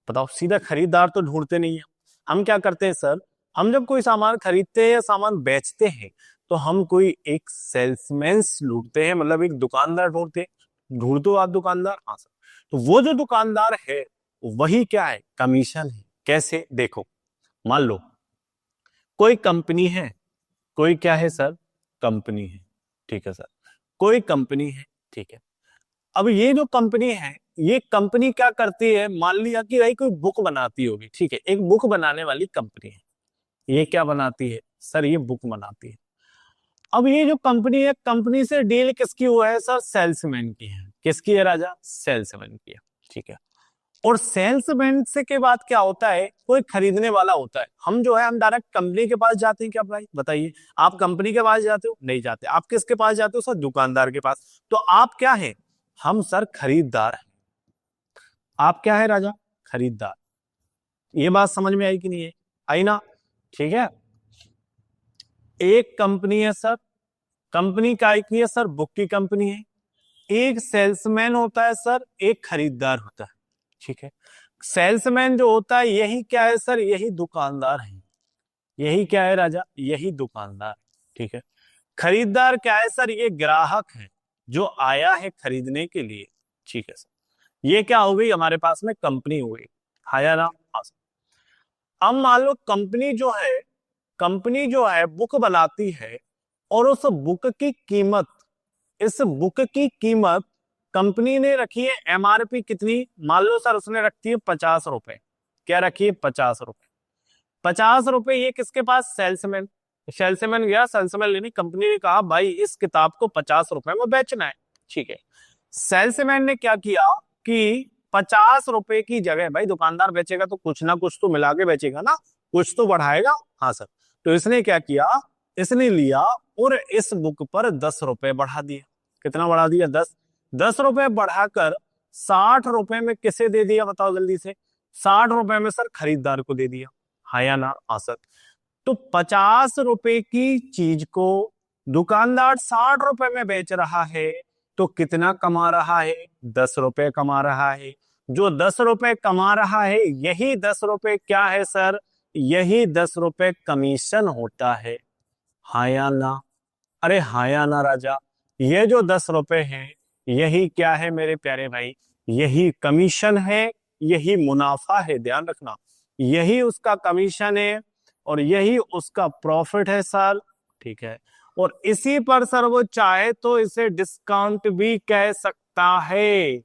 बताओ? सीधा खरीदार तो ढूंढते नहीं है, हम क्या करते हैं सर, हम जब कोई सामान खरीदते हैं या सामान बेचते हैं, तो हम कोई एक सेल्समैन ढूंढते हैं, मतलब एक दुकानदार ढूंढते हैं। ढूंढ दो आप दुकानदार, हाँ सर, तो वो जो दुकानदार है वही क्या है, कमीशन है। कैसे, देखो मान लो कोई कंपनी है, कोई क्या है सर, कंपनी है। ठीक है सर, कोई कंपनी है, ठीक है, अब ये जो कंपनी है, ये कंपनी क्या करती है, मान लिया कि भाई कोई बुक बनाती होगी, ठीक है, एक बुक बनाने वाली कंपनी है। ये क्या बनाती है सर, ये बुक बनाती है। अब ये जो कंपनी है, कंपनी से डील किसकी हुआ है सर, सेल्समैन की है। किसकी है राजा, सेल्समैन की है, ठीक है। और सेल्समैन से के बाद क्या होता है, कोई खरीदने वाला होता है। हम जो है हम डायरेक्ट कंपनी के पास जाते हैं क्या भाई, बताइए। आप कंपनी के पास जाते हो, नहीं जाते। आप किसके पास जाते हो सर, दुकानदार के पास। तो आप क्या है, हम सर खरीददार हैं। आप क्या है राजा, खरीददार। ये बात समझ में आई कि नहीं है, आई ना, ठीक है। एक कंपनी है सर, कंपनी काय की है सर, बुक की कंपनी है। एक सेल्समैन होता है सर, एक खरीददार होता है, ठीक है। सेल्समैन जो होता है यही क्या है सर, यही दुकानदार है। यही क्या है राजा, यही दुकानदार, ठीक है। खरीददार क्या है सर, ये ग्राहक है जो आया है खरीदने के लिए, ठीक है सर। ये क्या हो गई, हमारे पास में कंपनी हो गई, आया ना। हाँ सर। अब मान लो कंपनी जो है, कंपनी जो है बुक बनाती है, और उस बुक की कीमत, इस बुक की कीमत कंपनी ने रखी है एमआरपी कितनी, मान लो सर उसने रखी है 50 रुपए। क्या रखी है, 50 रुपए। 50 रुपए ये किसके पास, सेल्समैन। सेल्समैन गया, सेल्समैन लेनी, कंपनी ने कहा भाई इस किताब को 50 रुपए में बेचना है, ठीक है। सेल्समैन ने क्या किया कि 50 रुपए की जगह, भाई दुकानदार बेचेगा तो कुछ ना कुछ तो मिला के बेचेगा ना, कुछ तो बढ़ाएगा। हाँ सर। तो इसने क्या किया, इसने लिया और इस बुक पर 10 रुपए बढ़ा दिया। कितना बढ़ा दिया, 10। 10 रुपए बढ़ाकर 60 रुपए में किसे दे दिया, बताओ जल्दी से। 60 रुपए में सर खरीदार को दे दिया, हाँ या ना। हाँ सर। तो 50 रुपए की चीज को दुकानदार 60 रुपए में बेच रहा है, तो कितना कमा रहा है, 10 रुपए कमा रहा है। जो 10 रुपए कमा रहा है, यही 10 रुपए क्या है सर, यही 10 रुपए कमीशन होता है, हाँ या ना। अरे हाँ या ना राजा। ये जो 10 रुपए हैं, यही क्या है मेरे प्यारे भाई, यही कमीशन है, यही मुनाफा है, ध्यान रखना। यही उसका कमीशन है और यही उसका प्रॉफिट है सर, ठीक है। और इसी पर सर वो चाहे तो इसे डिस्काउंट भी कह सकता है,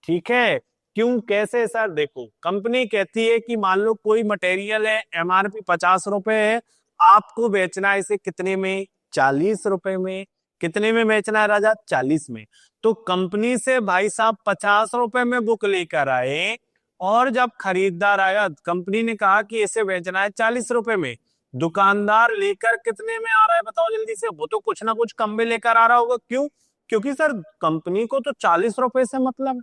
ठीक है। क्यों, कैसे सर, देखो कंपनी कहती है कि मान लो कोई मटेरियल है, एमआरपी 50 रुपए है, आपको बेचना है इसे कितने में, 40 रुपए में। कितने में बेचना है राजा, 40 में। तो कंपनी से भाई साहब 50 रुपए में बुक लेकर आए, और जब खरीददार आया, कंपनी ने कहा कि इसे बेचना है 40 रुपए में। दुकानदार लेकर कितने में आ रहा है, बताओ जल्दी से। वो तो कुछ ना कुछ कम में लेकर आ रहा होगा, क्यों, क्योंकि सर कंपनी को तो 40 रुपए से मतलब है,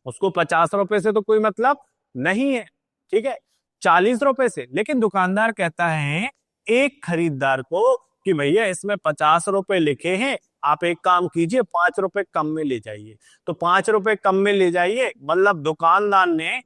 उसको 50 रुपए से तो कोई मतलब नहीं है, ठीक है। 40 रुपए से। लेकिन दुकानदार कहता है एक खरीददार को कि भैया इसमें 50 रुपए लिखे हैं, आप एक काम कीजिए 5 रुपए कम में ले जाइए। तो 5 रुपए कम में ले जाइए, मतलब दुकानदार ने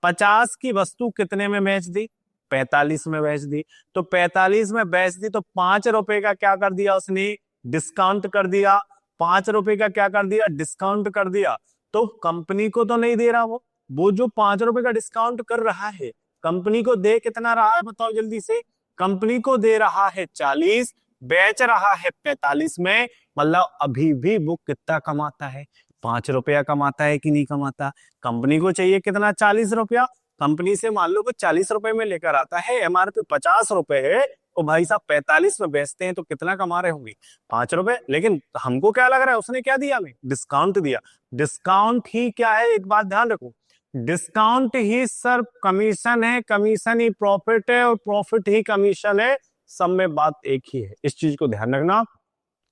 50 की वस्तु कितने में बेच दी, 45 में बेच दी। तो 45 में बेच दी, तो 5 रुपए का क्या कर दिया उसने, डिस्काउंट कर दिया। 5 रुपए का क्या कर दिया, डिस्काउंट कर दिया। तो कंपनी को तो नहीं दे रहा वो जो 5 रुपए का डिस्काउंट कर रहा है, कंपनी को दे कितना रहा है, बताओ जल्दी से। कंपनी को दे रहा है 40, बेच रहा है 45 में। मतलब अभी भी वो कितना कमाता है, 5 रुपया कमाता है कि नहीं कमाता। कंपनी को चाहिए कितना, 40 रुपया। कंपनी से मान लो वो 40 रुपए में लेकर आता है, एमआरपी 50 रुपए है, तो भाई साहब 45 में बेचते हैं, तो कितना कमा रहे होंगे, 5 रुपए। लेकिन हमको क्या लग रहा है, उसने क्या दिया हमें, डिस्काउंट दिया। डिस्काउंट ही क्या है, एक बात ध्यान रखो, डिस्काउंट ही सर कमीशन है, कमीशन ही प्रॉफिट है, और प्रॉफिट ही कमीशन है। सब में बात एक ही है, इस चीज को ध्यान रखना।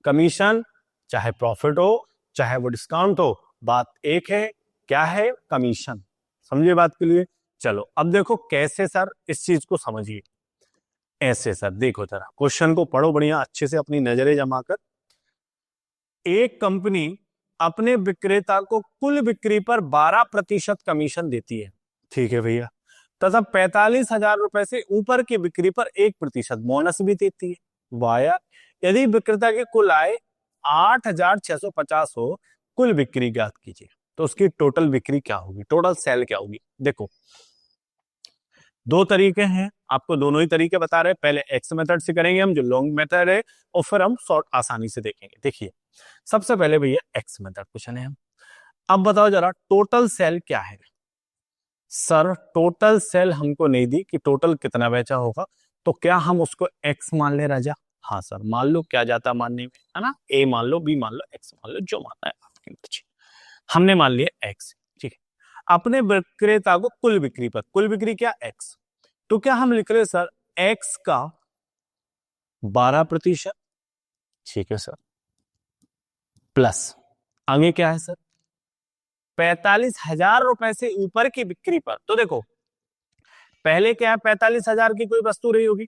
कमीशन चाहे प्रॉफिट हो, चाहे वो डिस्काउंट हो, बात एक है, क्या है, कमीशन। समझिए बात के लिए। चलो अब देखो कैसे सर इस चीज को समझिए। ऐसे सर देखो जरा, क्वेश्चन को पढ़ो बढ़िया अच्छे से, अपनी नजरें जमा कर। एक कंपनी अपने विक्रेता को कुल बिक्री पर 12% कमीशन देती है, ठीक है भैया, तथा 45,000 रुपए से ऊपर की बिक्री पर 1% बोनस भी देती है। वाया, यदि विक्रेता की कुल आय 8,650 हो, कुल बिक्री ज्ञात कीजिए। तो उसकी टोटल बिक्री क्या होगी, टोटल सेल क्या होगी। देखो दो तरीके हैं, आपको दोनों ही तरीके बता रहे हैं। पहले एक्स मेथड से करेंगे हम, जो लॉन्ग मेथड है, और फिर हम शॉर्ट आसानी से देखेंगे। देखिए सबसे पहले भैया एक्स मेथड क्वेश्चन है हम। अब बताओ जरा टोटल सेल क्या है। सर टोटल सेल हमको नहीं दी कि टोटल कितना बेचा होगा, तो क्या हम उसको एक्स मान ले राजा। हाँ सर मान लो, क्या जाता मानने में, है ना, ए मान लो, बी मान लो, एक्स मान लो, जो मानना है आपकी मर्जी। हमने मान लिया एक्स, ठीक है। अपने विक्रेता को कुल बिक्री पर, कुल बिक्री क्या एक्स, तो क्या हम लिख रहे सर एक्स का 12%, ठीक है सर, प्लस आगे क्या है सर 45,000 रुपए से ऊपर की बिक्री पर। तो देखो पहले क्या है 45,000 की कोई वस्तु रही होगी,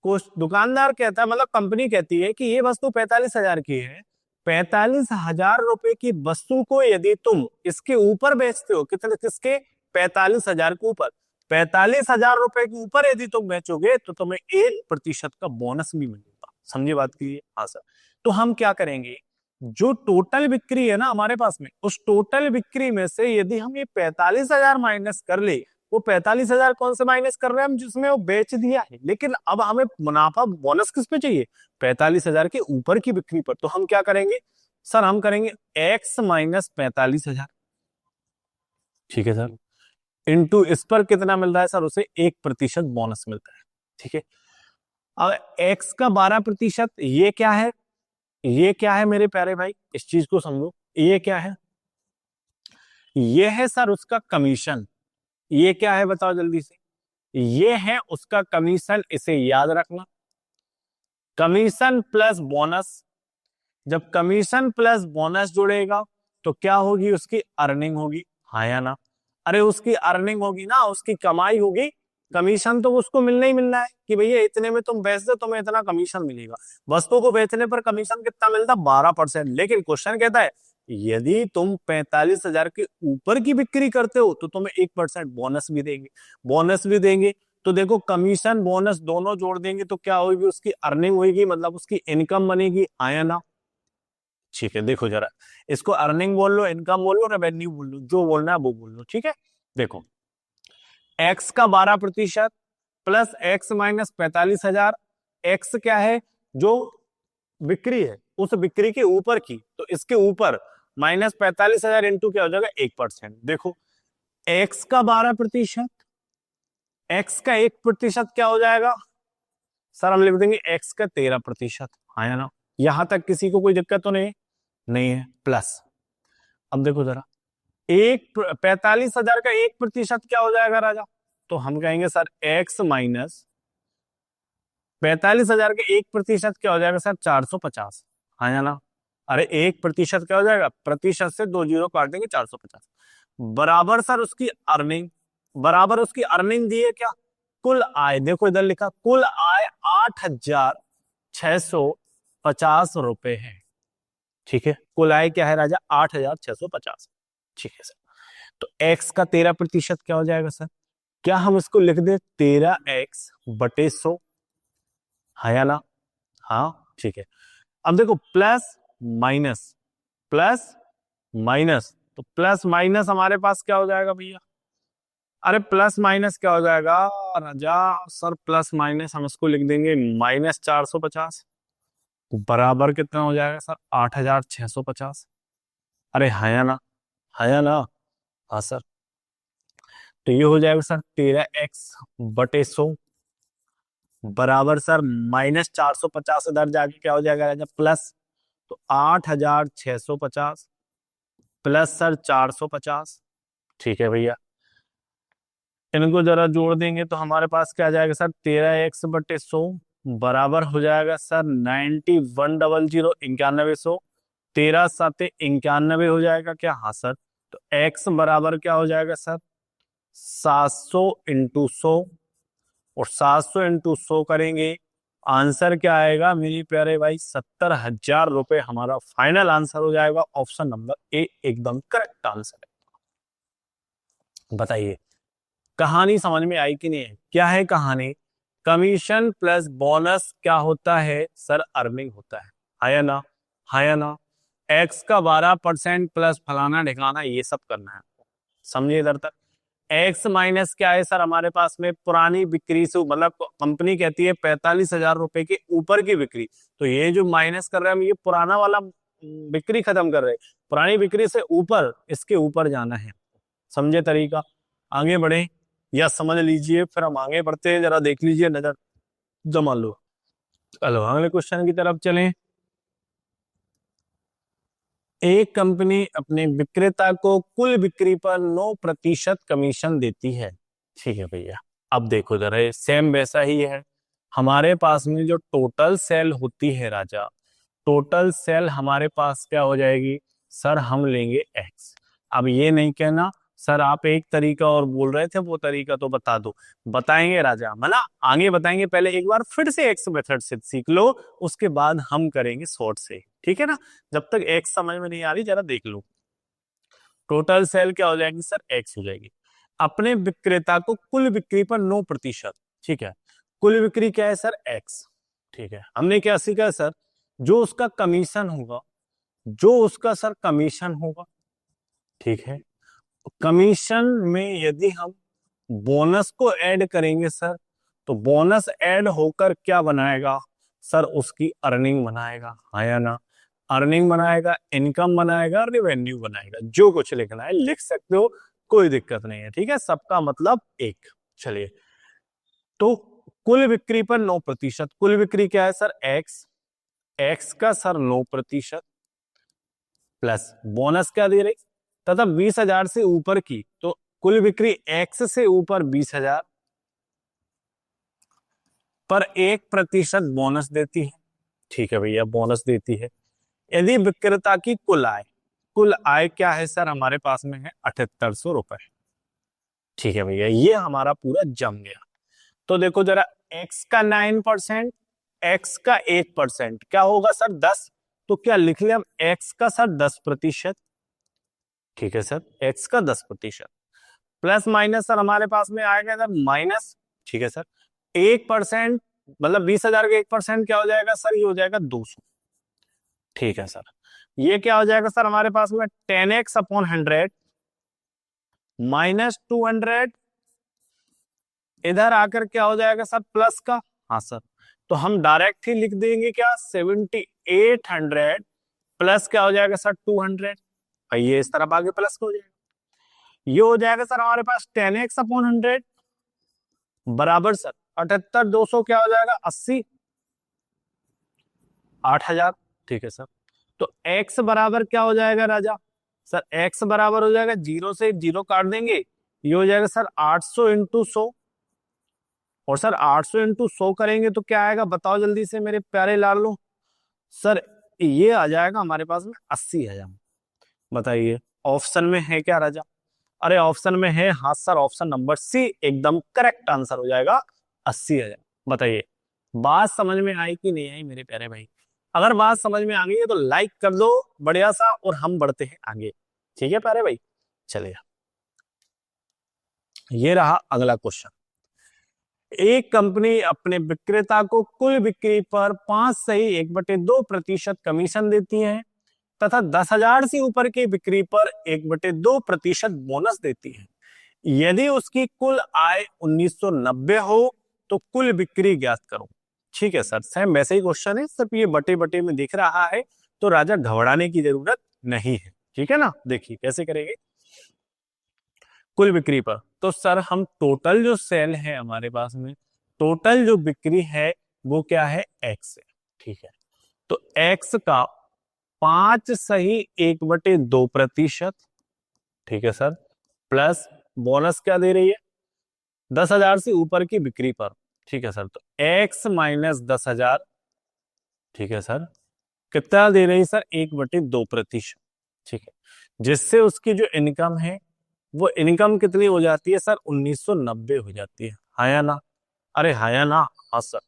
कुछ दुकानदार कहता है, मतलब कंपनी कहती है कि ये वस्तु 45,000 की है। 45,000 रुपए की वस्तु को यदि तुम इसके ऊपर बेचते हो, कितने, किसके, 45,000 के ऊपर, 45,000 रुपए के ऊपर यदि तुम बेचोगे तो तुम्हें 1% का बोनस भी मिलेगा। समझे बात की। हाँ सर, तो हम क्या करेंगे, जो टोटल बिक्री है ना हमारे पास में, उस टोटल बिक्री में से यदि हम ये 45,000 माइनस कर ले, वो 45,000 कौन से माइनस कर रहे हैं हम, जिसमें वो बेच दिया है, लेकिन अब हमें मुनाफा बोनस किस पे चाहिए, 45,000 के ऊपर की बिक्री पर। तो हम क्या करेंगे सर, हम करेंगे x माइनस 45,000, ठीक है सर, इंटू इस पर कितना मिल रहा है सर, उसे 1% बोनस मिलता है, ठीक है। अब x का 12%, ये क्या है, ये क्या है मेरे प्यारे भाई, इस चीज को समझो, ये क्या है, ये है सर उसका कमीशन। ये क्या है बताओ जल्दी से, ये है उसका कमीशन, इसे याद रखना। कमीशन प्लस बोनस, जब कमीशन प्लस बोनस जुड़ेगा तो क्या होगी, उसकी अर्निंग होगी, हाँ या ना। अरे उसकी अर्निंग होगी ना, उसकी कमाई होगी। कमीशन तो उसको मिलना ही मिलना है कि भैया इतने में तुम बेच दो तुम्हें इतना कमीशन मिलेगा। वस्तु को बेचने पर कमीशन कितना मिलता, 12%। लेकिन क्वेश्चन कहता है यदि तुम 45,000 के ऊपर की बिक्री करते हो तो तुम्हें 1% बोनस भी देंगे, बोनस भी देंगे। तो देखो कमीशन बोनस दोनों जोड़ देंगे तो क्या होगी, उसकी अर्निंग होगी, मतलब उसकी इनकम बनेगी, आया ना। ठीक है, देखो जरा, इसको अर्निंग बोल लो, इनकम बोल लो, रेवेन्यू बोल लो, जो बोलना है वो बोल लो, ठीक है। देखो एक्स का 12% प्लस एक्स माइनस 45,000, एक्स क्या है, जो बिक्री है उस बिक्री के ऊपर की, तो इसके ऊपर माइनस 45,000 इंटू क्या हो जाएगा 1%। देखो एक्स का 12%, एक्स का 1% क्या हो जाएगा सर, हम लिख देंगे एक्स का 13%, हाँ या ना। यहां तक किसी को कोई दिक्कत तो नहीं, नहीं है, प्लस अब देखो जरा, 45,000 का 1% क्या हो जाएगा राजा, तो हम कहेंगे सर एक्स माइनस 45,000 का 1% क्या हो जाएगा सर 450, हाँ या ना। अरे 1% क्या हो जाएगा, प्रतिशत से 2 जीरो काट देंगे, 450 बराबर सर उसकी अर्निंग, बराबर उसकी अर्निंग दी है क्या, कुल आय। देखो इधर लिखा कुल आय 8,650 है, ठीक है। कुल आय क्या है राजा 8,650, ठीक है सर। तो x का 13% क्या हो जाएगा सर, क्या हम इसको लिख दे 13x/100, हाँ या ना, हाँ ठीक है। अब देखो प्लस माइनस, प्लस माइनस, तो प्लस माइनस हमारे पास क्या हो जाएगा भैया, अरे प्लस माइनस क्या हो जाएगा राजा, सर प्लस माइनस हम इसको लिख देंगे -450, बराबर कितना हो जाएगा सर 8,650। अरे हाँ या ना, हाँ या ना, हाँ सर। तो ये हो जाएगा सर 13x/100 बराबर सर -450, इधर जाके क्या हो जाएगा राजा प्लस, तो 8,650 प्लस सर 450, ठीक है भैया। इनको जरा जोड़ देंगे तो हमारे पास क्या आ जाएगा सर 13x/100 बराबर हो जाएगा सर 9100, 9100, 13×7 = 91 हो जाएगा क्या, हाँ सर। तो x बराबर क्या हो जाएगा सर 700 × 100, और 700 × 100 करेंगे, आंसर क्या आएगा मेरे प्यारे भाई 70,000 रुपए हमारा फाइनल आंसर हो जाएगा। ऑप्शन नंबर ए एकदम करेक्ट आंसर है। बताइए कहानी समझ में आई कि नहीं है, क्या है कहानी, कमीशन प्लस बोनस क्या होता है सर, अर्निंग होता है या ना, हाँ या ना। एक्स का 12% प्लस फलाना ढिकाना ये सब करना है, समझिए इधर तक। एक्स माइनस क्या है सर हमारे पास में, पुरानी बिक्री से, मतलब कंपनी कहती है 45,000 रुपए के ऊपर की बिक्री, तो ये जो माइनस कर रहे हैं हम, ये पुराना वाला बिक्री खत्म कर रहे, पुरानी बिक्री से ऊपर, इसके ऊपर जाना है। समझे तरीका? आगे बढ़े या समझ लीजिए, फिर हम आगे बढ़ते हैं, जरा देख लीजिए, नजर जमा लो। चलो अगले क्वेश्चन की तरफ चलें। एक कंपनी अपने विक्रेता को कुल बिक्री पर 9% कमीशन देती है। ठीक है भैया, अब देखो जरा, सेम वैसा ही है। हमारे पास में जो टोटल सेल होती है राजा, टोटल सेल हमारे पास क्या हो जाएगी सर, हम लेंगे एक्स। अब ये नहीं कहना सर आप एक तरीका और बोल रहे थे, वो तरीका तो बता दो। बताएंगे राजा, मतलब आगे बताएंगे, पहले एक बार फिर से एक्स मेथड से सीख लो, उसके बाद हम करेंगे शॉर्ट से, ठीक है ना। जब तक एक्स समझ में नहीं आ रही, जरा देख लो। टोटल सेल क्या हो जाएगी सर, एक्स हो जाएगी। अपने विक्रेता को कुल बिक्री पर 9%, ठीक है। कुल बिक्री क्या है सर, एक्स। ठीक है, हमने क्या सीखा सर, जो उसका कमीशन होगा, जो उसका सर कमीशन होगा, ठीक है। कमीशन में यदि हम बोनस को ऐड करेंगे सर, तो बोनस ऐड होकर क्या बनाएगा सर, उसकी अर्निंग बनाएगा, हाँ या ना। अर्निंग बनाएगा, इनकम बनाएगा, रेवेन्यू बनाएगा, जो कुछ लिखना है लिख सकते हो, कोई दिक्कत नहीं है, ठीक है। सबका मतलब एक। चलिए, तो कुल बिक्री पर 9%, कुल बिक्री क्या है सर, एक्स। एक्स का सर 9% प्लस बोनस क्या दे रही, तथा 20,000 से ऊपर की, तो कुल बिक्री एक्स से ऊपर 20,000 पर 1% बोनस देती है। ठीक है भैया, बोनस देती है। यदि विक्रेता की कुल आय, कुल आय क्या है सर, हमारे पास में है 7800 रुपए। ठीक है भैया, ये हमारा पूरा जम गया। तो देखो जरा, एक्स का 9%, एक्स का 1%, क्या होगा सर 10। तो क्या लिख ले हम, एक्स का सर 10%। ठीक है सर, एक्स का 10%, प्लस माइनस सर हमारे पास में आएगा सर माइनस। ठीक है सर, 1%, मतलब 20,000 का 1% क्या हो जाएगा सर, ये हो जाएगा 200। ठीक है सर, ये क्या हो जाएगा सर हमारे पास में 10x/100 -200, इधर आकर क्या हो जाएगा सर, प्लस का। हाँ सर, तो हम डायरेक्ट ही लिख देंगे क्या, 7800 प्लस क्या हो जाएगा सर 200। ये इस तरफ आगे प्लस हो जाएगा, ये हो जाएगा सर हमारे पास 10x/100 बराबर सर 78 200 क्या हो जाएगा 80, 8,000। ठीक है सर, तो x बराबर क्या हो जाएगा राजा, सर x बराबर हो जाएगा, जीरो से जीरो काट देंगे, ये हो जाएगा सर 800 इंटू 100। और सर 800 इंटू 100 करेंगे तो क्या आएगा, बताओ जल्दी से मेरे प्यारे लालो। सर ये आ जाएगा हमारे पास में 80,000। बताइए ऑप्शन में है क्या राजा, अरे ऑप्शन में है, हाँ सर, ऑप्शन नंबर सी एकदम करेक्ट आंसर हो जाएगा, 80,000। बताइए बात समझ में आई कि नहीं आई मेरे प्यारे भाई। अगर बात समझ में आ गई है तो लाइक कर दो बढ़िया सा, और हम बढ़ते हैं आगे, ठीक है प्यारे भाई। चलिए, ये रहा अगला क्वेश्चन। एक कंपनी अपने विक्रेता को कुल बिक्री पर 5/1/2% कमीशन देती है, तथा 10,000 से ऊपर की बिक्री पर 1/2% बोनस देती है। यदि उसकी कुल आय 1990 हो तो कुल बिक्री ज्ञात करो। ठीक है सर, सेम वैसे ही क्वेश्चन है, सिर्फ ये बटे बटे में दिख रहा है, तो राजा घबराने की जरूरत नहीं है, ठीक है ना। देखिए कैसे करेंगे, कुल बिक्री पर, तो सर हम टोटल जो सेल है हमारे पास में, टोटल जो बिक्री है वो क्या है, एक्स है। ठीक है, तो एक्स का 5/1/2%। ठीक है सर, प्लस बोनस क्या दे रही है, 10,000 से ऊपर की बिक्री पर। ठीक है सर, तो x माइनस 10,000, ठीक है सर, कितना दे रही है सर, 1/2%। ठीक है, जिससे उसकी जो इनकम है, वो इनकम कितनी हो जाती है सर, 1990 हो जाती है, हाँ या ना। अरे हाँ या ना, हाँ सर।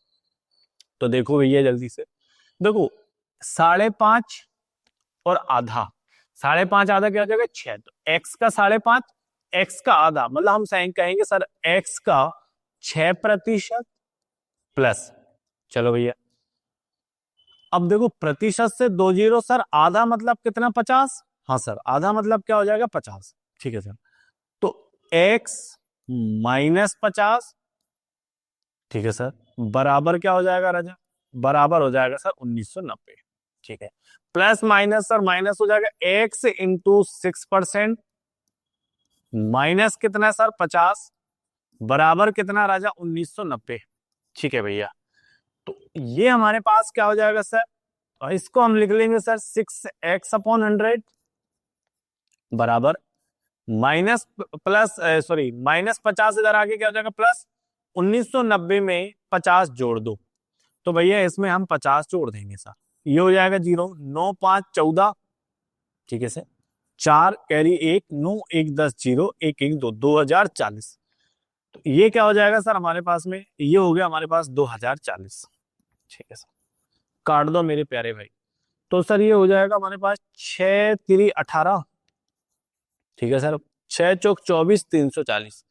तो देखो भैया जल्दी से, देखो 5.5 और आधा, 5.5 आधा क्या हो जाएगा 6, तो एक्स का 5.5, एक्स का आधा, मतलब हम कहेंगे सर एक्स का 6% प्लस। चलो भैया, अब देखो प्रतिशत से 2 जीरो सर, आधा मतलब कितना 50, हाँ सर, आधा मतलब क्या हो जाएगा 50। ठीक है सर, तो एक्स -50, ठीक है सर, बराबर क्या हो जाएगा राजा, बराबर हो जाएगा सर 1990। ठीक है, प्लस माइनस सर माइनस हो जाएगा x इंटू 6%, माइनस कितना सर 50, बराबर कितना राजा 1990। ठीक है भैया, तो ये हमारे पास क्या हो जाएगा सर, और इसको हम लिख लेंगे सर 6x/100 बराबर माइनस प्लस सॉरी माइनस 50 इधर आगे क्या हो जाएगा प्लस 1990 में 50 जोड़ दो, तो भैया इसमें हम 50 जोड़ देंगे सर, ये हो जाएगा 0, 9 5 14, ठीक है सर, 4 कैरी 1, 9 1 10 0 1 1 2 2040, तो ये क्या हो जाएगा सर हमारे पास में, ये हो गया हमारे पास 2040। ठीक है सर, काट दो मेरे प्यारे भाई, तो सर ये हो जाएगा हमारे पास 6 3 18, ठीक है सर, 6 चौक 24 340,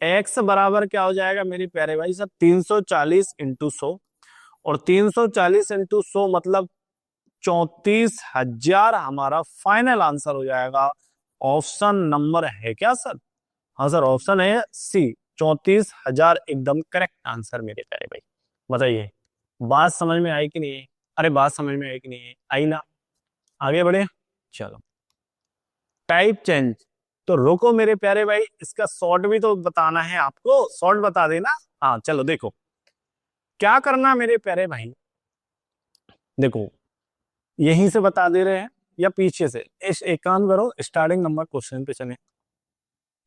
एक्स बराबर क्या हो जाएगा मेरे प्यारे भाई सर 340 इंटू 100, और 340 इंटू 100 मतलब 34,000 हमारा फाइनल आंसर हो जाएगा। ऑप्शन नंबर है क्या सर, हाँ सर ऑप्शन है सी, 34,000 एकदम करेक्ट आंसर मेरे प्यारे भाई। बताइए बात समझ में आई कि नहीं, अरे बात समझ में आई कि नहीं आई ना, आगे बढ़े चलो। टाइप चेंज, तो रोको मेरे प्यारे भाई, इसका शॉर्ट भी तो बताना है आपको, शॉर्ट बता देना। हाँ चलो देखो क्या करना मेरे प्यारे भाई, देखो यहीं से बता दे रहे हैं या पीछे से, इस एक काम करो स्टार्टिंग नंबर क्वेश्चन पे चले,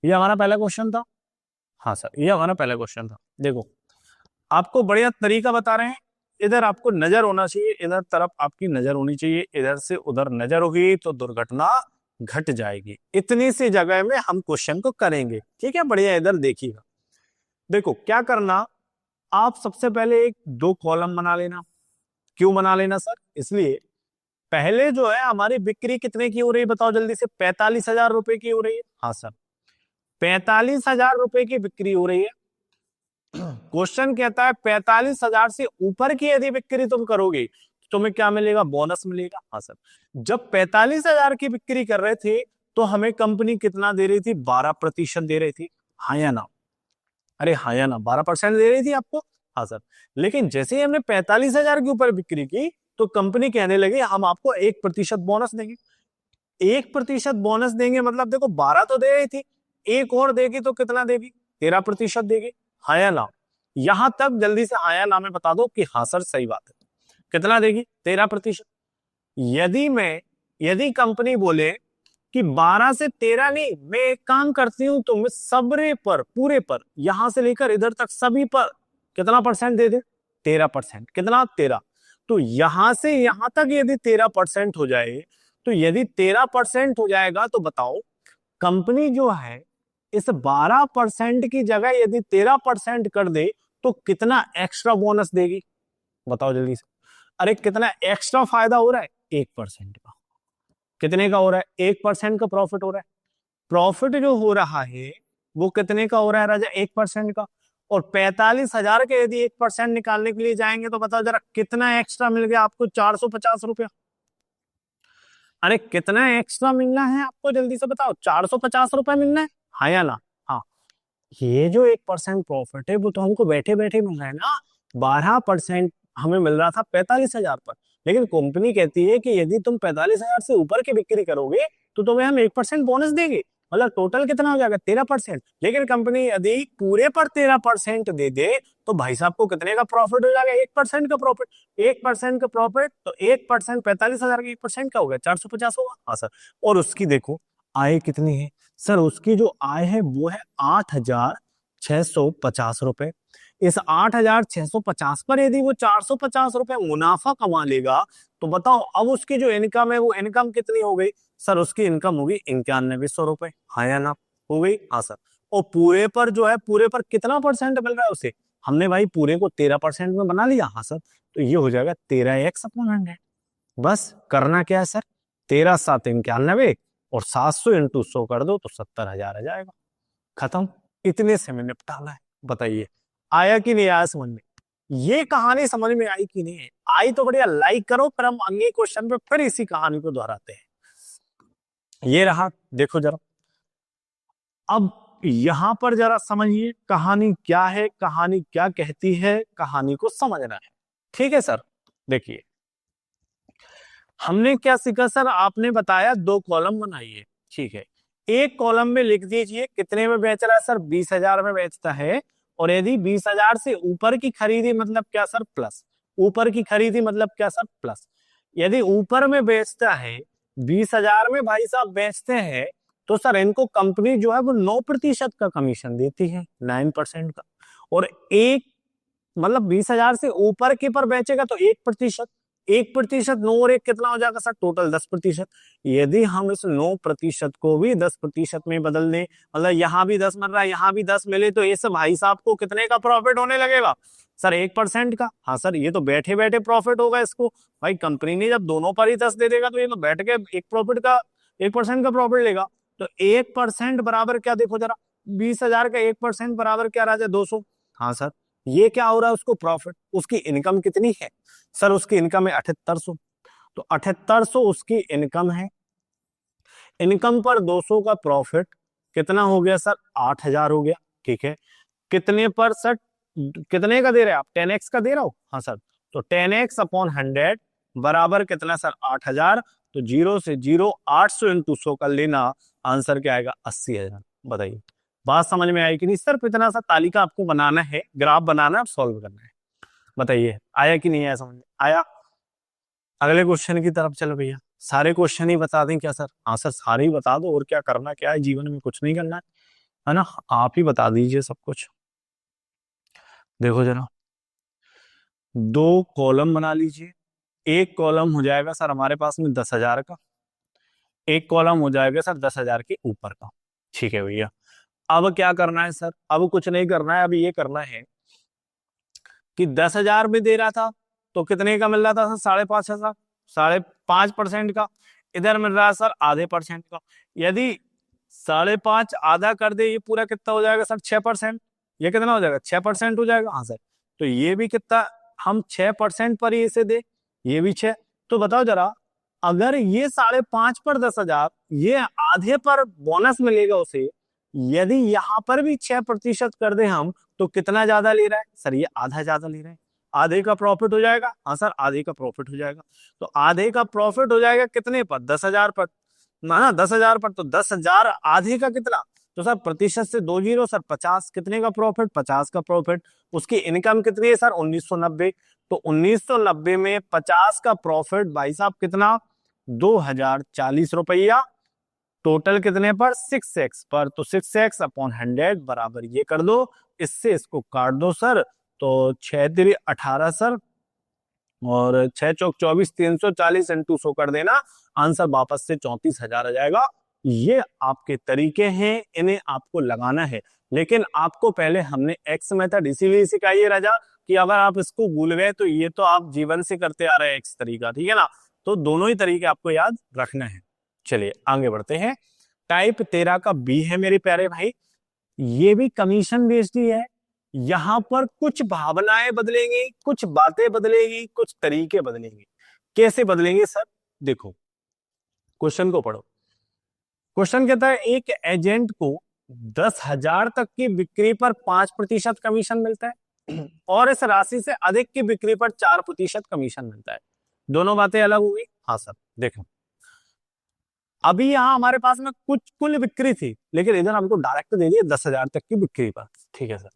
ये हमारा पहला क्वेश्चन था, हाँ सर ये हमारा पहला क्वेश्चन था। देखो आपको बढ़िया तरीका बता रहे हैं, इधर आपको नजर होना चाहिए, इधर तरफ आपकी नजर होनी चाहिए, इधर से उधर नजर होगी तो दुर्घटना घट जाएगी, इतनी सी जगह में हम क्वेश्चन को करेंगे। ठीक है बढ़िया, इधर देखिएगा, देखो क्या करना, आप सबसे पहले एक दो कॉलम बना लेना। क्यों बना लेना सर, इसलिए पहले जो है हमारी बिक्री कितने की हो रही है बताओ जल्दी से, 45,000 रुपए की हो रही है, हाँ सर 45,000 रुपए की बिक्री हो रही है। क्वेश्चन कहता है 45,000 से ऊपर की यदि बिक्री तुम करोगे तो तुम्हें क्या मिलेगा, बोनस मिलेगा। हाँ सर, जब 45,000 की बिक्री कर रहे थे तो हमें कंपनी कितना दे रही थी, 12% दे रही थी, हाँ या ना, अरे हाँ या ना 12% दे रही थी आपको, हाँ सर। लेकिन जैसे ही हमने 45,000 के ऊपर बिक्री की तो कंपनी कहने लगी हम आपको 1% बोनस देंगे। 1% बोनस देंगे मतलब देखो 12 तो दे रही थी, एक और देगी तो कितना देगी, 13% देगी, हाँ या ना। यहां तक जल्दी से हाँ या ना में बता दो कि हाँ सर सही बात है, कितना देगी 13%। यदि कंपनी बोले कि 12 से 13 नहीं, मैं एक काम करती हूं तुम सबरे पर पूरे पर यहां से लेकर इधर तक सभी पर कितना परसेंट दे दे, 13%, कितना 13, तो यहां से यहां तक यदि 13% हो जाए, तो यदि 13% हो जाएगा तो बताओ कंपनी जो है इस 12% की जगह यदि 13% कर दे तो कितना एक्स्ट्रा बोनस देगी, बताओ जल्दी से। अरे कितना एक्स्ट्रा फायदा हो रहा है, 1% का, कितने का हो रहा है, 1% का प्रॉफिट हो रहा है। प्रॉफिट जो हो रहा है वो कितने का हो रहा है राजा, 1% का, और 45,000 के यदि 1% निकालने के लिए जाएंगे तो बताओ जरा कितना एक्स्ट्रा मिल गया आपको, 450 रुपया। अरे कितना एक्स्ट्रा मिलना है आपको जल्दी से बताओ, 450 रुपया मिलना है, हाँ या ना। हाँ, ये जो 1% प्रॉफिट है वो तो हमको बैठे बैठे मिल रहा है ना, 12% हमें मिल रहा था 45,000 पर, लेकिन कंपनी कहती है कि यदि तुम 45,000 से ऊपर की बिक्री करोगे तो तुम्हें हम 1% बोनस देंगे, मतलब टोटल कितना हो जाएगा 13%। लेकिन कंपनी यदि पूरे पर 13% दे दे तो भाई साहब को कितने का प्रॉफिट हो जाएगा, 1% का प्रॉफिट। 1% का प्रॉफिट तो 1%, 45,000 का 1% का होगा 450 होगा, हाँ सर। और उसकी देखो आय कितनी है सर, उसकी जो आय है वो है 8,650 रुपए। इस 8,650 पर यदि वो 450 रुपए मुनाफा कमा लेगा तो बताओ अब उसकी जो इनकम है वो इनकम कितनी हो गई सर, उसकी इनकम होगी 9100 रुपए, हाँ या ना, हो गई, हाँ सर। और पूरे पर जो है पूरे पर कितना परसेंट मिल रहा है उसे, हमने भाई पूरे को 13% में बना लिया, हाँ सर, तो ये हो जाएगा 13x/100। बस करना क्या है सर, 13 7 91 और 700 इंटू 100 कर दो तो 70,000 आ जाएगा, खत्म। इतने से में निपटाना है। बताइए आया कि नहीं आया समझ में, ये कहानी समझ में आई कि नहीं आई, तो बढ़िया लाइक करो, फिर हम अगले क्वेश्चन पे फिर इसी कहानी को दोहराते हैं। ये रहा, देखो जरा अब यहां पर जरा समझिए कहानी क्या है, कहानी क्या कहती है, कहानी को समझना है। ठीक है सर, देखिए हमने क्या सीखा सर, आपने बताया 2 कॉलम बनाइए, ठीक है। एक कॉलम में लिख दीजिए कितने में बेच रहा है सर, 20,000 में बेचता है। और यदि 20,000 से ऊपर की खरीदी मतलब क्या सर, प्लस। ऊपर की खरीदी मतलब क्या सर, प्लस। यदि ऊपर में बेचता है, 20,000 में भाई साहब बेचते हैं, तो सर इनको कंपनी जो है वो 9% का कमीशन देती है, 9% का। और एक मतलब 20,000 से ऊपर के पर बेचेगा तो 1%। 1%, 9 और 1 कितना हो जाएगा सर, टोटल 10%। यदि हम इस 9% को भी 10% में बदल दें, मतलब यहाँ भी 10 मिल रहा है, यहाँ भी 10 मिले, तो इस भाई साहब को कितने का प्रॉफिट होने लगेगा सर, 1% का। हाँ सर, ये तो बैठे बैठे प्रॉफिट होगा इसको। भाई कंपनी ने जब दोनों पर ही 10 दे देगा, तो ये तो बैठ के एक प्रॉफिट का 1% का प्रॉफिट लेगा। तो 1% बराबर क्या, देखो जरा, 20,000 का 1% बराबर क्या राजा, 200। हाँ सर, ये क्या हो रहा है, उसको प्रॉफिट, उसकी इनकम कितनी है सर, उसकी इनकम है 7800। तो 7800 उसकी इनकम है। इनकम पर 200 का प्रॉफिट कितना हो गया सर, 8,000 हो गया, ठीक है। कितने पर सर, कितने का दे रहे हैं आप, 10x का दे रहा हो, हाँ सर। तो 10x अपॉन 100 बराबर कितना सर, 8,000। तो 0 से 0, 800 इंटू 100 कर लेना, आंसर क्या आएगा, 80,000। बताइए, बात समझ में आई कि नहीं। सिर्फ इतना सा तालिका आपको बनाना है, ग्राफ बनाना है और सॉल्व करना है। बताइए आया कि नहीं आया, समझ में आया। अगले क्वेश्चन की तरफ चलो भैया। सारे क्वेश्चन ही बता दें क्या सर, हाँ सर सारे ही बता दो, और क्या करना, क्या है जीवन में, कुछ नहीं करना है ना। आप ही बता दीजिए सब कुछ। देखो जरा, 2 कॉलम बना लीजिए। एक कॉलम हो जाएगा सर हमारे पास में 10,000 का, एक कॉलम हो जाएगा सर 10,000 के ऊपर का, ठीक है भैया। अब क्या करना है सर, अब कुछ नहीं करना है, अब ये करना है कि 10,000 में दे रहा था, तो कितने का मिल रहा था सर, 5,500, 5.5% का। इधर मिल रहा है सर आधे परसेंट का। यदि 5.5 आधा कर दे, ये पूरा कितना हो जाएगा सर, 6%। ये कितना हो जाएगा, 6% हो जाएगा, हाँ सर। तो ये भी कितना, हम 6% पर ही इसे दे, ये भी 6। तो बताओ जरा, अगर ये 5.5 पर 10,000, ये आधे पर बोनस मिलेगा उसे, यदि यहां पर भी 6% कर दे हम, तो कितना ज्यादा ले रहा है सर, ये आधा ज्यादा ले रहा है। आधे का प्रॉफिट हो जाएगा, हाँ सर आधे का प्रॉफिट हो जाएगा। तो आधे का प्रॉफिट हो जाएगा कितने पर, 10,000 पर ना, 10,000 पर। तो 10,000 आधे का कितना, तो सर प्रतिशत से 2 जीरो सर 50, कितने का प्रॉफिट, 50 का प्रॉफिट। उसकी इनकम कितनी है सर, 1990। तो 1990 में 50 का प्रॉफिट भाई साहब कितना, 2,040 रुपया। टोटल कितने पर, 6x पर। तो 6x अपॉन 100 बराबर ये कर दो, इससे इसको काट दो सर। तो 6×3 = 18 सर, और 6 चौक 24, 340 इंटू 100 कर देना, आंसर वापस से 34,000 आ जाएगा। ये आपके तरीके हैं, इन्हें आपको लगाना है। लेकिन आपको पहले हमने एक्स मेथड इसीलिए सिखाई है राजा, कि अगर आप इसको भूल गए तो ये तो आप जीवन से करते आ रहे हैं एक्स तरीका, ठीक है ना। तो दोनों ही तरीके आपको याद रखना है। चलिए आगे बढ़ते हैं। टाइप 13 का बी है मेरे प्यारे भाई, ये भी कमीशन बेस्ड ही है। यहां पर कुछ भावनाएं बदलेंगी, कुछ बातें बदलेंगी, कुछ तरीके बदलेंगे। कैसे बदलेंगे सर, देखो क्वेश्चन को पढ़ो। क्वेश्चन कहता है एक एजेंट को 10,000 तक की बिक्री पर 5% कमीशन मिलता है, और इस राशि से अधिक की बिक्री पर 4% कमीशन मिलता है। दोनों बातें अलग हुई, हाँ सर। देखो, अभी यहाँ हमारे पास में कुछ कुल बिक्री थी, लेकिन इधर हमको डायरेक्ट दे दिया 10,000 तक की बिक्री पर, ठीक है सर।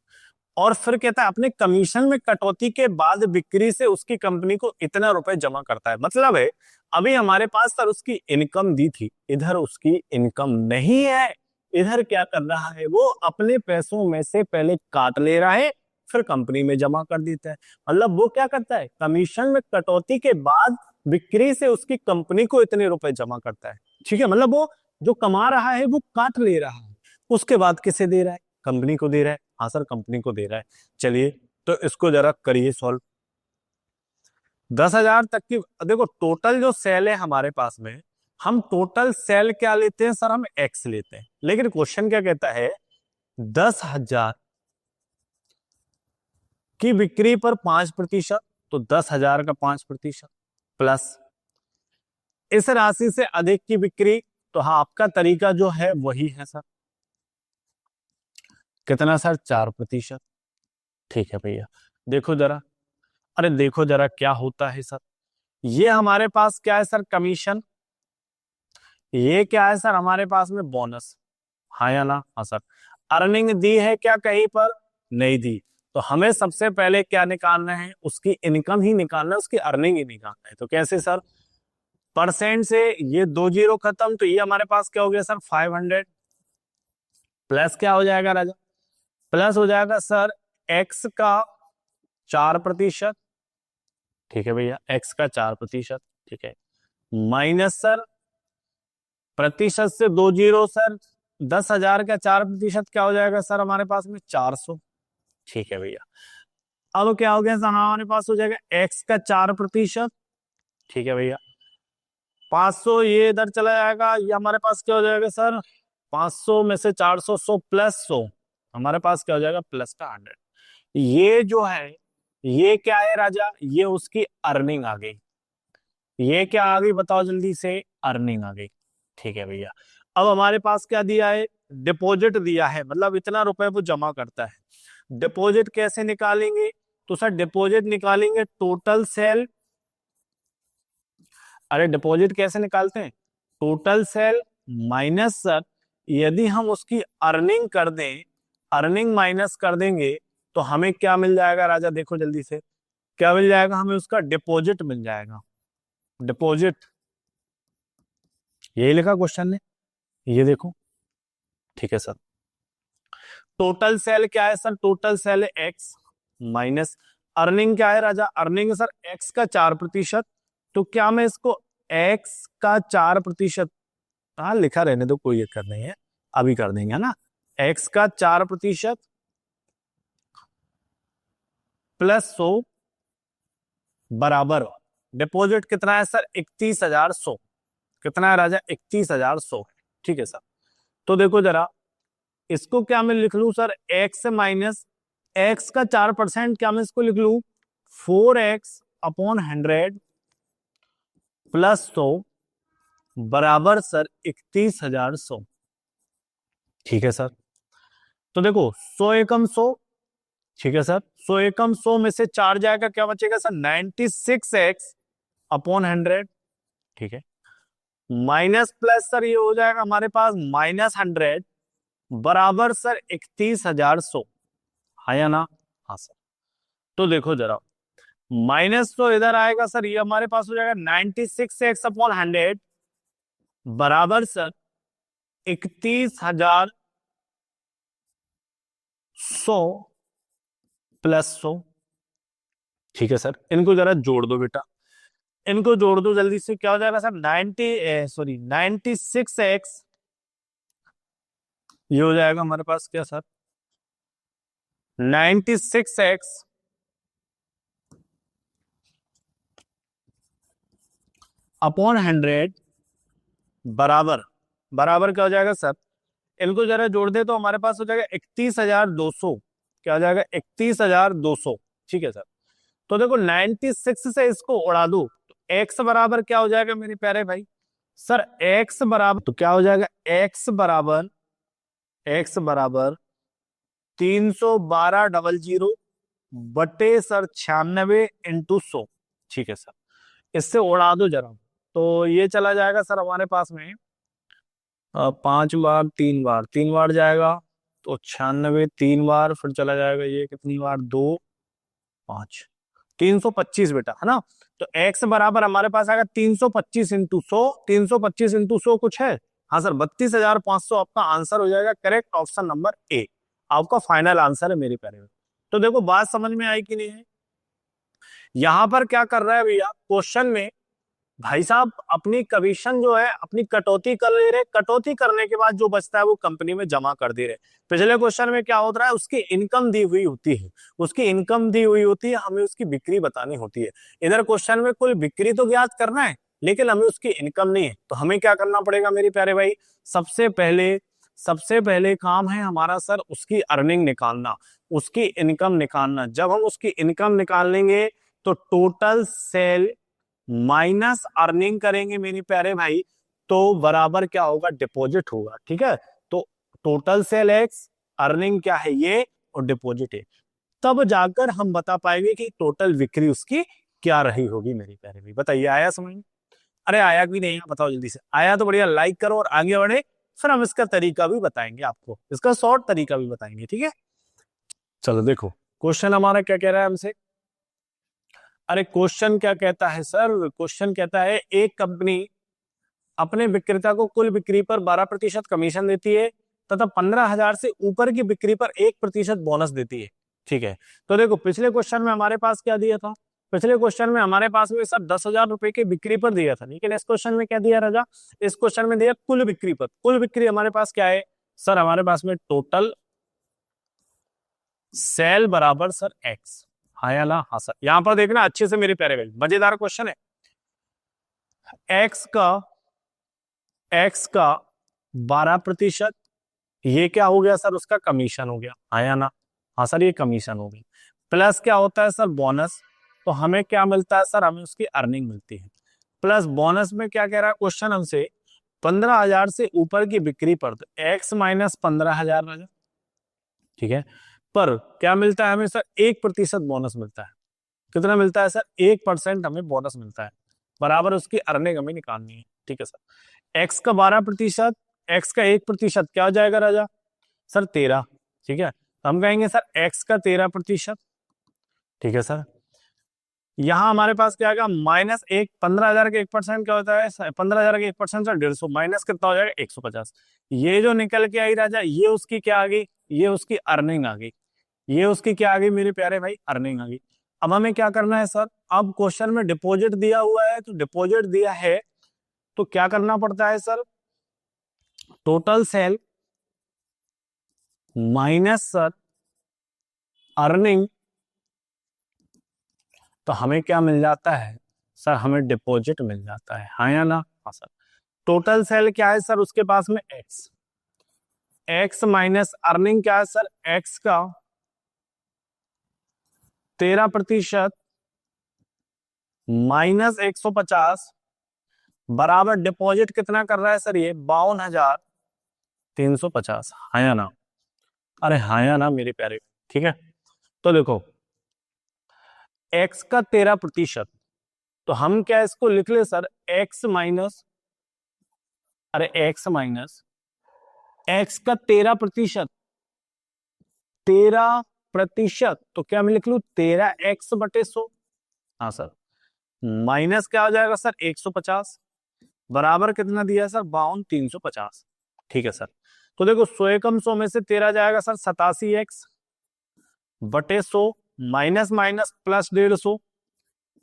और फिर कहता है अपने कमीशन में कटौती के बाद बिक्री से उसकी कंपनी को इतना रुपए जमा करता है। मतलब है, अभी हमारे पास सर उसकी इनकम दी थी, इधर उसकी इनकम नहीं है। इधर क्या कर रहा है, वो अपने पैसों में से पहले काट ले रहा है, फिर कंपनी में जमा कर देता है। मतलब वो क्या करता है, कमीशन में कटौती के बाद बिक्री से उसकी कंपनी को इतने रुपए जमा करता है, ठीक है। मतलब वो जो कमा रहा है वो काट ले रहा है, उसके बाद किसे दे रहा है, कंपनी को दे रहा है। हाँ सर कंपनी को दे रहा है। चलिए तो इसको जरा करिए सॉल्व। 10,000 तक की, देखो टोटल जो सेल है हमारे पास में, हम टोटल सेल क्या लेते हैं सर, हम एक्स लेते हैं। लेकिन क्वेश्चन क्या कहता है, 10,000 की बिक्री पर 5%, तो 10,000 का 5% प्लस इस राशि से अधिक की बिक्री। तो हाँ, आपका तरीका जो है वही है सर, कितना सर, 4%। ठीक है भैया, देखो जरा, अरे देखो जरा क्या होता है सर। ये हमारे पास क्या है सर, कमीशन। ये क्या है सर, हमारे पास में बोनस। हाँ या ना? हाँ सर। अर्निंग दी है क्या कहीं पर? नहीं दी। तो हमें सबसे पहले क्या निकालना है, उसकी इनकम ही निकालना है, उसकी अर्निंग ही निकालना है। तो कैसे सर? परसेंट से ये 2 जीरो खत्म, तो ये हमारे पास क्या हो गया सर, 500 प्लस क्या हो जाएगा राजा? प्लस हो जाएगा सर एक्स का 4%। ठीक है भैया, एक्स का 4%। ठीक है, माइनस सर प्रतिशत से 2 जीरो सर, 10,000 का 4% क्या हो जाएगा सर हमारे पास में, 400। ठीक है भैया, अब क्या हो गया सर, हमारे पास हो जाएगा एक्स का 4%। ठीक है भैया, 500 ये इधर चला जाएगा, ये हमारे पास क्या हो जाएगा सर, 500 में से 400, 100 प्लस 100, हमारे पास क्या हो जाएगा, प्लस का 100। ये जो है, ये क्या है राजा, ये उसकी अर्निंग आ गई। ये क्या आ गई बताओ जल्दी से, अर्निंग आ गई। ठीक है भैया, अब हमारे पास क्या दिया है, डिपॉजिट दिया है, मतलब इतना रुपए वो जमा करता है। डिपॉजिट कैसे निकालेंगे? तो सर डिपॉजिट निकालेंगे टोटल सेल। अरे डिपॉजिट कैसे निकालते हैं, टोटल सेल माइनस सर, यदि हम उसकी अर्निंग कर दें, अर्निंग माइनस कर देंगे, तो हमें क्या मिल जाएगा राजा, देखो जल्दी से, क्या मिल जाएगा हमें, उसका डिपॉजिट मिल जाएगा। डिपॉजिट, यही लिखा क्वेश्चन ने, ये देखो। ठीक है सर, टोटल सेल क्या है सर, टोटल सेल है एक्स, माइनस अर्निंग क्या है राजा, अर्निंग सर एक्स का 4%। तो क्या मैं इसको एक्स का 4%, हाँ लिखा रहने दो, कोई दिक्कत नहीं है, अभी कर देंगे, है ना। एक्स का 4% प्लस 100 बराबर, डिपॉजिट कितना है सर, 31,100। कितना है राजा, 31,100। ठीक है सर, तो देखो जरा, इसको क्या मैं लिख लू सर, एक्स माइनस एक्स का 4%, क्या मैं इसको लिख लू, 4x/100 प्लस 100 बराबर सर 31,100। ठीक है सर, तो देखो 100 एकम 100। ठीक है सर, 100 एकम 100 में से 4 जाएगा, क्या बचेगा सर, 96x/100। ठीक है, माइनस प्लस सर ये हो जाएगा हमारे पास -100 बराबर सर 31,100। हाँ या ना? हाँ सर, तो देखो जरा, माइनस तो इधर आएगा सर, ये हमारे पास हो जाएगा 96x/100 बराबर सर 31,100 प्लस 100। ठीक है सर, इनको जरा जोड़ दो बेटा, इनको जोड़ दो जल्दी से, क्या हो जाएगा सर, 96x, ये हो जाएगा हमारे पास क्या सर, 96x/100 बराबर, बराबर क्या हो जाएगा सर, इनको जरा जोड़ दे तो हमारे पास हो जाएगा 31,200। क्या हो जाएगा, 31,200। ठीक है सर, तो देखो 96 से इसको उड़ा दो, तो एक्स बराबर क्या हो जाएगा मेरे प्यारे भाई, सर एक्स बराबर, तो क्या हो जाएगा, एक्स बराबर 312,000 बटे सर 96 × 100। ठीक है सर, इससे उड़ा दो जरा, तो ये चला जाएगा सर हमारे पास में 5 बार, 3 बार, 3 बार जाएगा, तो 96 3 बार, फिर चला जाएगा ये कितनी बार, 2 5, 325 बेटा, है ना। तो x बराबर हमारे पास आएगा 325 × 100। 325 × 100 कुछ है, हाँ सर 32,500 आपका आंसर हो जाएगा, करेक्ट ऑप्शन नंबर ए आपका फाइनल आंसर है मेरे प्यारे। तो देखो बात समझ में आई कि नहीं है, यहां पर क्या कर रहा है भैया, क्वेश्चन में भाई साहब अपनी कमीशन जो है अपनी कटौती कर ले रहे, कटौती करने के बाद जो बचता है वो कंपनी में जमा कर दे रहे। पिछले क्वेश्चन में क्या होता है, उसकी इनकम दी हुई होती है, उसकी इनकम दी हुई होती है, हमें उसकी बिक्री बतानी होती है। इधर क्वेश्चन में कुल बिक्री तो ज्ञात करना है, लेकिन हमें उसकी इनकम नहीं है, तो हमें क्या करना पड़ेगा मेरे प्यारे भाई, सबसे पहले काम है हमारा सर उसकी अर्निंग निकालना, उसकी इनकम निकालना। जब हम उसकी इनकम निकाल लेंगे तो टोटल सेल माइनस अर्निंग करेंगे मेरे प्यारे भाई, तो बराबर क्या होगा, डिपॉजिट होगा। ठीक है, तो टोटल सेल एक्स, अर्निंग क्या है ये, और डिपॉजिट है, तब जाकर हम बता पाएंगे कि टोटल बिक्री उसकी क्या रही होगी मेरी प्यारे भाई, बताइए आया समझ में? अरे आया कि नहीं आया बताओ जल्दी से, आया तो बढ़िया लाइक करो और आगे बढ़े, फिर हम इसका तरीका भी बताएंगे आपको, इसका शॉर्ट तरीका भी बताएंगे, ठीक है। चलो देखो क्वेश्चन हमारा क्या कह रहा है हमसे। अरे क्वेश्चन क्या कहता है सर, क्वेश्चन कहता है एक कंपनी अपने विक्रेता को कुल बिक्री पर 12% कमीशन देती है तथा 15,000 से ऊपर की बिक्री पर 1% बोनस देती है, ठीक है। तो देखो पिछले क्वेश्चन में हमारे पास क्या दिया था, पिछले क्वेश्चन में हमारे पास में सर 10,000 रुपए की बिक्री पर दिया था, लेकिन इस क्वेश्चन में क्या दिया राजा, इस क्वेश्चन में दिया कुल बिक्री पर। कुल बिक्री हमारे पास क्या है सर, हमारे पास में टोटल सेल बराबर सर एक्स, हाँ या ना, हाँ सर। यहां पर देखना अच्छे से मेरे प्यारे भाई, मजेदार क्वेश्चन है। एक्स का 12%, ये क्या हो गया सर, उसका कमीशन हो गया, हाँ या ना, हाँ सर ये कमीशन हो गई। प्लस क्या होता है सर, बोनस, तो हमें क्या मिलता है सर, हमें उसकी अर्निंग मिलती है। प्लस बोनस में क्या कह रहा है क्वेश्चन हमसे, 15,000 से ऊपर की बिक्री पर, तो एक्स माइनस 15,000 राजा, ठीक है। पर क्या मिलता है हमें सर, 1% बोनस मिलता है। कितना मिलता है सर, 1% हमें बोनस मिलता है, बराबर उसकी अर्निंग हमें निकालनी है, ठीक है सर। एक्स का 12%, एक्स का 1% क्या हो जाएगा राजा, सर 13, ठीक है। तो हम कहेंगे सर एक्स का 13%, ठीक है सर। यहां हमारे पास क्या आएगा, माइनस एक, 15,000 के 1% क्या होता है, 15,000 के 1% सर 150, माइनस कितना हो जाएगा 150। ये जो निकल के आई राजा, ये उसकी क्या आ गई, ये उसकी अर्निंग आ गई, ये उसकी क्या आ गई मेरे प्यारे भाई, अर्निंग आ गई। अब हमें क्या करना है सर, अब क्वेश्चन में डिपॉजिट दिया हुआ है, तो डिपॉजिट दिया है तो क्या करना पड़ता है sir, total sale minus sir earning, तो हमें क्या मिल जाता है सर, हमें डिपॉजिट मिल जाता है, हाँ या ना, हाँ सर। टोटल सेल क्या है सर उसके पास में एक्स, एक्स माइनस अर्निंग क्या है सर, एक्स का 13% माइनस 150 बराबर डिपॉजिट कितना कर रहा है सर, ये 52,350, हाँ या ना, अरे हाँ या ना मेरे प्यारे, ठीक है। तो देखो एक्स का 13%, तो हम क्या इसको लिख ले सर, एक्स माइनस, अरे एक्स का 13%, 13%, तो क्या मैं लिख लू 13x/100, हाँ सर। माइनस क्या हो जाएगा सर 150, बराबर कितना दिया सर 52,350, ठीक है सर। तो देखो 100 एकम 100 में से 13 जाएगा sir 87x/100, minus minus plus 150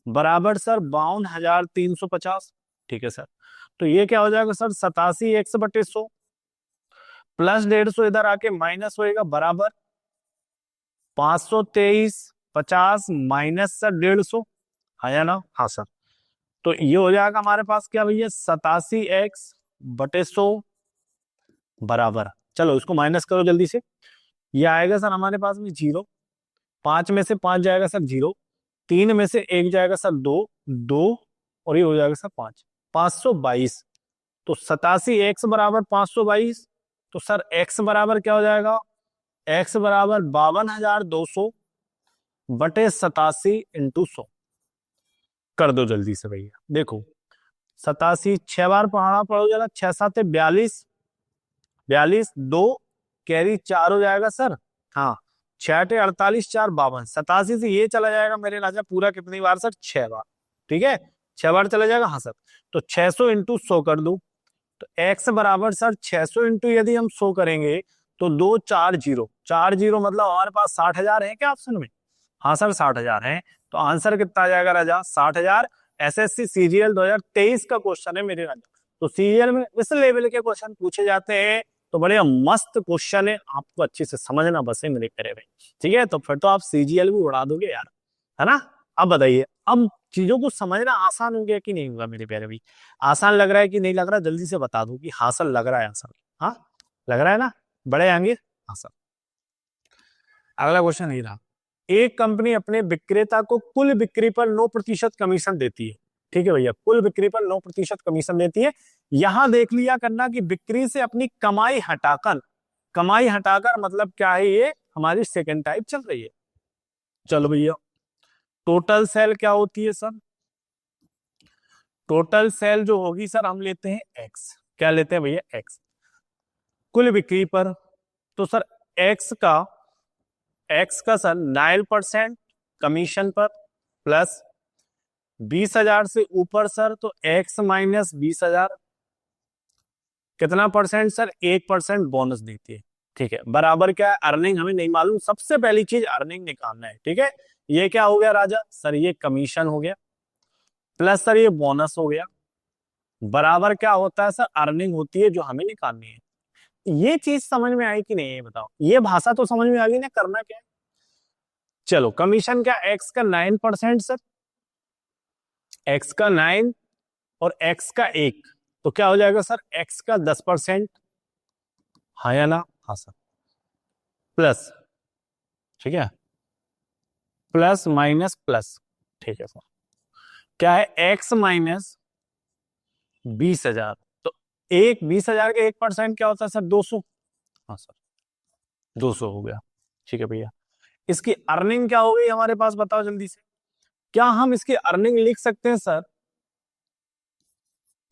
बराबर सर 52,350, ठीक है सर। तो ये क्या हो जाएगा सर 87x/100 प्लस 150 इधर आके माइनस होएगा, बराबर 523 50 माइनस सर 150, हाँ या ना, हाँ सर। तो ये हो जाएगा हमारे पास क्या भैया, 87x/100 बराबर, चलो इसको माइनस करो जल्दी से, ये आएगा सर हमारे पास में 0, 5 में से 5 जाएगा सर 0, 3 में से 1 जाएगा सर 2, 2 और ये हो जाएगा सर 5, 522। तो 87x बराबर 522, तो सर x बराबर क्या हो जाएगा, x बराबर 52,200/87 × 100, कर दो जल्दी से भैया। देखो 87 6 बार पढ़ाना पड़ो जरा, 6 7 42, 42 2 कैरी 4 हो जाएगा सर, हाँ 6 48 4 52, 87 से ये चला जाएगा मेरे राजा पूरा कितनी बार सर, 6 बार, ठीक है 6 बार चला जाएगा, हाँ सर। तो 600 × 100 कर दो, तो x बराबर सर 600 इंटू यदि हम 100 करेंगे तो 2 4 0, 4 0 मतलब हमारे पास 60,000 है क्या ऑप्शन में, हाँ सर 60,000 है। तो आंसर कितना आ जाएगा राजा, 60,000। एसएससी सीजीएल 2023 का क्वेश्चन है मेरे राजा। तो सीजीएल में इस लेवल के क्वेश्चन पूछे जाते हैं, तो बड़े मस्त क्वेश्चन है, आपको अच्छे से समझना बस है मेरे प्यारे भाई, ठीक है। तो फिर तो आप सीजीएल भी उड़ा दोगे यार, है ना। अब बताइए, अब चीजों को समझना आसान हो गया कि नहीं होगा मेरे प्यारे भाई, आसान लग रहा है कि नहीं लग रहा, जल्दी से बता दो कि हाँ सर लग रहा है आसान, हाँ लग रहा है ना, बड़े आएंगे, हाँ सर। अगला क्वेश्चन ये रहा, एक कंपनी अपने विक्रेता को कुल बिक्री पर 9% कमीशन देती है, ठीक है भैया, कुल बिक्री पर 9% कमीशन देती है। यहां देख लिया करना कि बिक्री से अपनी कमाई हटाकर, कमाई हटाकर मतलब क्या है, ये हमारी सेकंड टाइप चल रही है। चलो भैया टोटल सेल क्या होती है सर? टोटल सेल जो होगी सर, हम लेते हैं एक्स। क्या लेते हैं भैया? एक्स। कुल बिक्री पर, तो सर एक्स का सर 9% कमीशन पर, प्लस 20,000 से ऊपर सर तो एक्स माइनस 20,000, कितना परसेंट सर? 1% बोनस देती है। ठीक है, बराबर क्या है? अर्निंग हमें नहीं मालूम, सबसे पहली चीज अर्निंग निकालना है। ठीक है, ये क्या हो गया राजा? सर ये कमीशन हो गया, प्लस सर ये बोनस हो गया, बराबर क्या होता है सर? अर्निंग होती है जो हमें निकालनी है। ये चीज समझ में आई कि नहीं, ये बताओ। ये भाषा तो समझ में आ गई ना, करना क्या है? चलो, कमीशन क्या? एक्स का 9% सर, एक्स का 9 और एक्स का 1, तो क्या हो जाएगा सर? एक्स का 10%। हाँ या ना? हाँ सर। प्लस, ठीक है, प्लस माइनस प्लस। ठीक है सर, क्या है? एक्स माइनस 20,000, तो 20,000 के 1% क्या होता है सर? 200। हाँ सर, 200 हो गया। ठीक है भैया, इसकी अर्निंग क्या हो गई हमारे पास? बताओ जल्दी से। क्या हम इसकी अर्निंग लिख सकते हैं सर?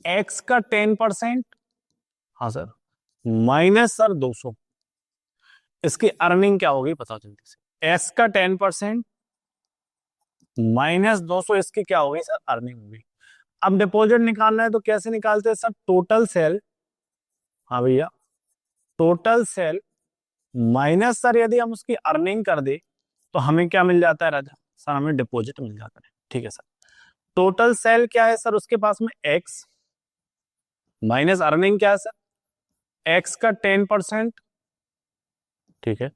एक्स का 10%, हाँ सर, माइनस सर 200, इसकी अर्निंग क्या होगी? बताओ जल्दी से। एक्स का 10% माइनस 200, इसकी क्या होगी सर? अर्निंग होगी। अब डिपॉजिट निकालना है तो कैसे निकालते हैं सर? टोटल सेल, हाँ भैया, टोटल सेल माइनस सर यदि हम उसकी अर्निंग कर दे तो हमें क्या मिल जाता है राजा? सर हमें डिपॉजिट मिल जाता है। ठीक है सर, टोटल सेल क्या है सर उसके पास में? एक्स माइनस अर्निंग क्या है सर? एक्स का 10%, ठीक है,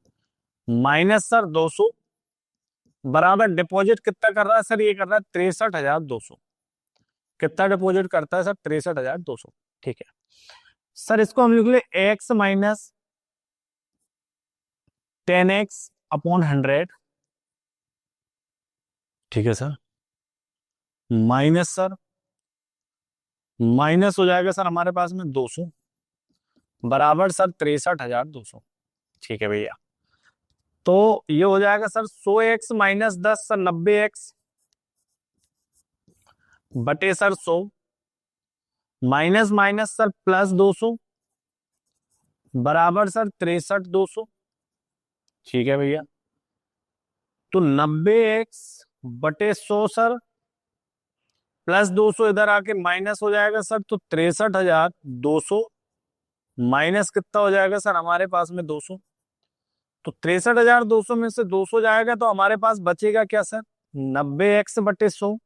माइनस सर 200, बराबर डिपॉजिट कितना कर रहा है सर? ये कर रहा है 63,200। कितना डिपॉजिट करता है सर? 63,200। ठीक है सर, इसको हम लिख ले एक्स माइनस 10x/100। ठीक है सर, माइनस सर, माइनस हो जाएगा सर हमारे पास में 200, बराबर सर 63,200। ठीक है भैया, तो ये हो जाएगा sir 100x minus 10 sir 90x बटे sir 100, minus minus sir plus 200, बराबर सर 63,200। ठीक है भैया, तो 90x बटे 100 सर, प्लस 200 इधर आके माइनस हो जाएगा सर, तो 63,200 माइनस कितना हो जाएगा सर हमारे पास में? 200। तो 63,200 में से 200 जाएगा तो हमारे पास बचेगा क्या सर? 90x बटे 100,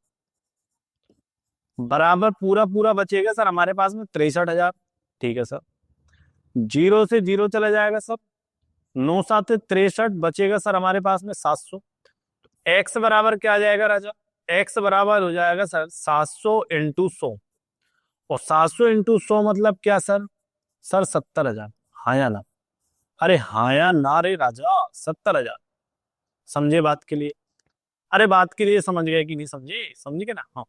बराबर पूरा पूरा बचेगा सर हमारे पास में 63,000। ठीक है सर, जीरो से जीरो चला जाएगा सर, 9×7=63, बचेगा सर हमारे पास में 700। एक्स बराबर क्या आ जाएगा राजा? एक्स बराबर हो जाएगा सर 700 इंटू 100, और 700 इंटू 100 मतलब क्या सर? सर 70,000। हाँ या ना? अरे हाँ या ना रे राजा? 70,000। समझे बात के लिए? अरे बात के लिए समझ गए कि नहीं समझे? समझ गए ना? हाँ।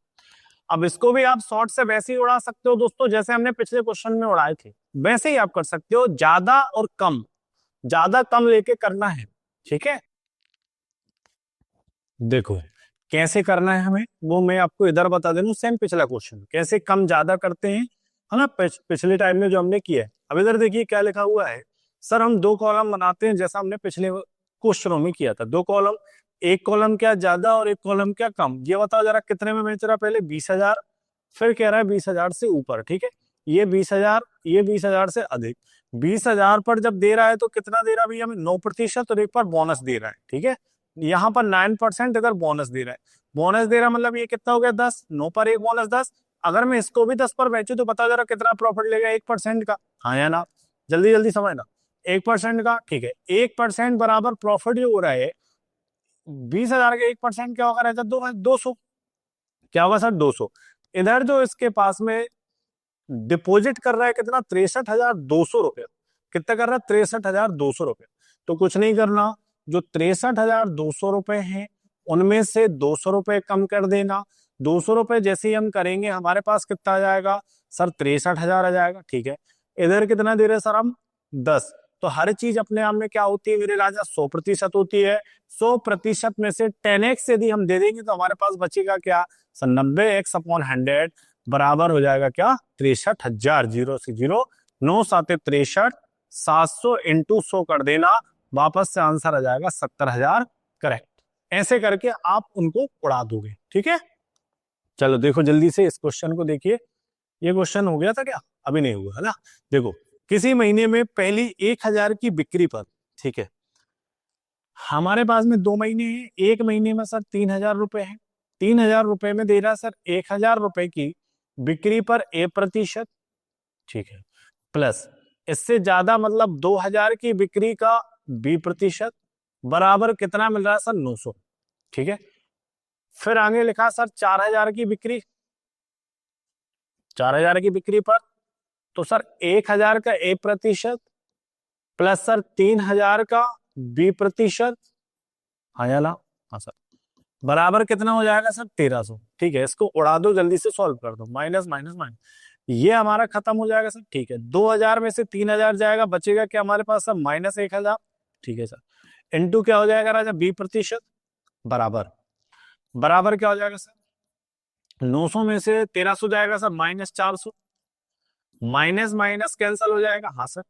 अब इसको भी आप शॉर्ट से वैसे ही उड़ा सकते हो दोस्तों, जैसे हमने पिछले क्वेश्चन में उड़ाए थे, वैसे ही आप कर सकते हो। ज्यादा और कम, ज्यादा कम लेके करना है। ठीक है, देखो कैसे करना है हमें, वो मैं आपको इधर बता दे दूं। सेम पिछला क्वेश्चन कैसे कम ज्यादा करते हैं, है ना, पिछले टाइम में जो हमने किया है। अब इधर देखिए क्या लिखा हुआ है सर, हम दो कॉलम बनाते हैं जैसा हमने पिछले क्वेश्चनों में किया था। दो कॉलम, एक कॉलम क्या ज्यादा और एक कॉलम क्या कम। ये बताओ जरा कितने में बेच रहा? पहले 20,000, फिर कह रहा है 20,000 से ऊपर। ठीक है, ये 20,000, ये 20,000 से अधिक। 20,000 पर जब दे रहा है तो कितना दे रहा है भैया? हमें 9% और एक पर बोनस दे रहा है। ठीक है, यहाँ पर 9% अगर बोनस दे रहा है, बोनस दे रहा है मतलब ये कितना हो गया? 10। 9 पर एक बोनस 10। अगर मैं इसको भी 10 पर बेचू तो बताओ जरा कितना प्रॉफिट लेगा? 1% का। हाँ या ना? जल्दी जल्दी समझना, 1% का। ठीक है, 1% बराबर प्रॉफिट जो हो रहा है 20,000 के 1% क्या होगा रहता? 200। क्या होगा सर? 200। इधर जो इसके पास में डिपॉजिट कर रहा है कितना? 63,200 रुपये। कितना कर रहा है? 63,200 रुपये। तो कुछ नहीं करना, जो 63,200 रुपये हैं उनमें से 200 रुपये कम कर देना। 200 रुपये जैसे ही हम करेंगे हमारे पास कितना आ जाएगा सर? 63,000 आ जाएगा। ठीक है, इधर कितना दे रहे सर हम? 10। तो हर चीज अपने आप में क्या होती है मेरे राजा, 100% होती है। 100% में से 10x यदि हम दे देंगे तो हमारे पास बचेगा क्या सर, 90x/100 बराबर हो जाएगा क्या, 63,000। 0 से 0, 9 साते 63, 700 इंटू 100 कर देना, वापस से आंसर आ जाएगा 70,000 करेक्ट। ऐसे करके आप उनको उड़ा दोगे, ठीक है। चलो देखो जल्दी से इस क्वेश्चन को देखिए। ये क्वेश्चन हो गया था क्या, अभी नहीं हुआ है ना। देखो, किसी महीने में पहली 1,000 की बिक्री पर, ठीक है, हमारे पास में 2 महीने हैं, एक महीने में सर 3,000 रुपए है। 3,000 रुपए में दे रहा सर 1,000 रुपए की बिक्री पर A%, ठीक है, प्लस इससे ज्यादा मतलब 2,000 की बिक्री का B%, बराबर कितना मिल रहा है सर, 900, ठीक है। फिर आगे लिखा सर 4,000 की बिक्री, 4,000 की बिक्री पर, तो सर 1,000 का A% प्लस सर 3,000 का B%, हाँ या ना, हाँ सर, बराबर कितना हो जाएगा सर, 1,300, ठीक है। इसको उड़ा दो, जल्दी से सॉल्व कर दो, माइनस माइनस माइनस, ये हमारा खत्म हो जाएगा सर, ठीक है। 2,000 में से 3,000 जाएगा, बचेगा क्या हमारे पास सर, -1,000, ठीक है सर, इनटू क्या हो जाएगा राजा, B%, बराबर, बराबर क्या हो जाएगा सर, 900 में से 1,300 जाएगा सर, -400, माइनस माइनस कैंसल हो जाएगा, हाँ सर।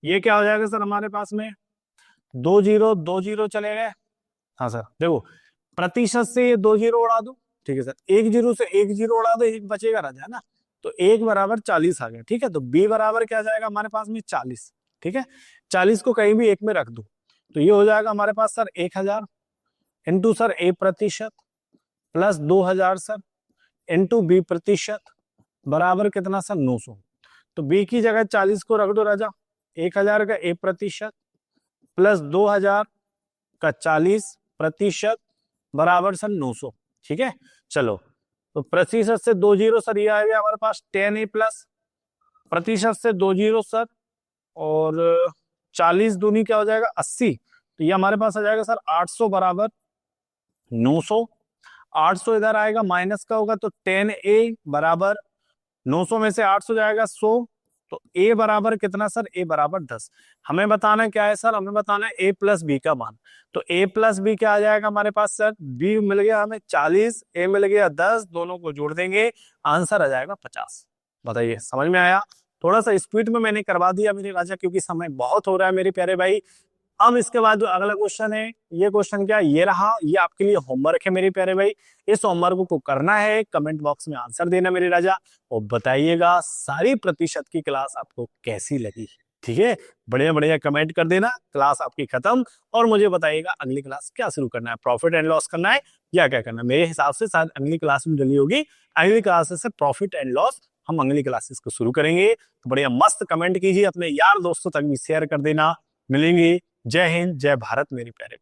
ये क्या हो जाएगा सर हमारे पास में, 2 0 चले गए, हाँ सर। देखो प्रतिशत से ये 2 0 उड़ा दो, ठीक है सर, 1 0 से 1 0 उड़ा दो, एक बचेगा राजा, है ना। तो 1 बराबर 40 आ गया, ठीक है। तो B बराबर क्या जाएगा हमारे पास में, 40, ठीक है। 40 को कहीं भी एक में रख दो, तो ये हो जाएगा हमारे पास sir 1,000 into sir A% plus 2,000 sir into B%, बराबर कितना सर, 900। तो B की जगह 40 को रख दो राजा, 1,000 का A% प्लस 2,000 का 40% बराबर सर 900, ठीक है। चलो, तो प्रतिशत से 2 0 सर, ये आ गया हमारे पास 10A प्लस, प्रतिशत से 2 0 सर, और 40 दूनी क्या हो जाएगा, 80, तो ये हमारे पास आ जाएगा सर 800 बराबर 900। 800 इधर आएगा, माइनस का होगा, तो 10A बराबर 900 में से 800 जाएगा 100, तो A बराबर कितना सर, A बराबर 10। हमें बताना क्या है सर, हमें बताना है A प्लस B का मान। तो A प्लस B क्या आ जाएगा हमारे पास सर, B मिल गया हमें 40, A मिल गया 10, दोनों को जोड़ देंगे, आंसर आ जाएगा 50। बताइए समझ में आया। थोड़ा सा स्पीड में मैंने करवा दिया मेरे राजा, क्योंकि समय बहुत हो रहा है मेरे प्यारे भाई। अब इसके बाद जो अगला क्वेश्चन है, ये क्वेश्चन क्या, ये रहा, ये आपके लिए होमवर्क है मेरे प्यारे भाई। इस होमवर्क को करना है, कमेंट बॉक्स में आंसर देना मेरे राजा, और बताइएगा सारी प्रतिशत की क्लास आपको कैसी लगी, ठीक है। बढ़िया बढ़िया कमेंट कर देना, क्लास आपकी खत्म, और मुझे बताइएगा अगली क्लास क्या शुरू करना है, प्रॉफिट एंड लॉस करना है या क्या करना है। मेरे हिसाब से शायद अगली क्लास में डली होगी, अगली क्लासेस से प्रॉफिट एंड लॉस हम अगली क्लासेस को शुरू करेंगे। तो बढ़िया मस्त कमेंट कीजिए, अपने यार दोस्तों तक भी शेयर कर देना। मिलेंगे, जय हिंद जय भारत मेरे प्यारे।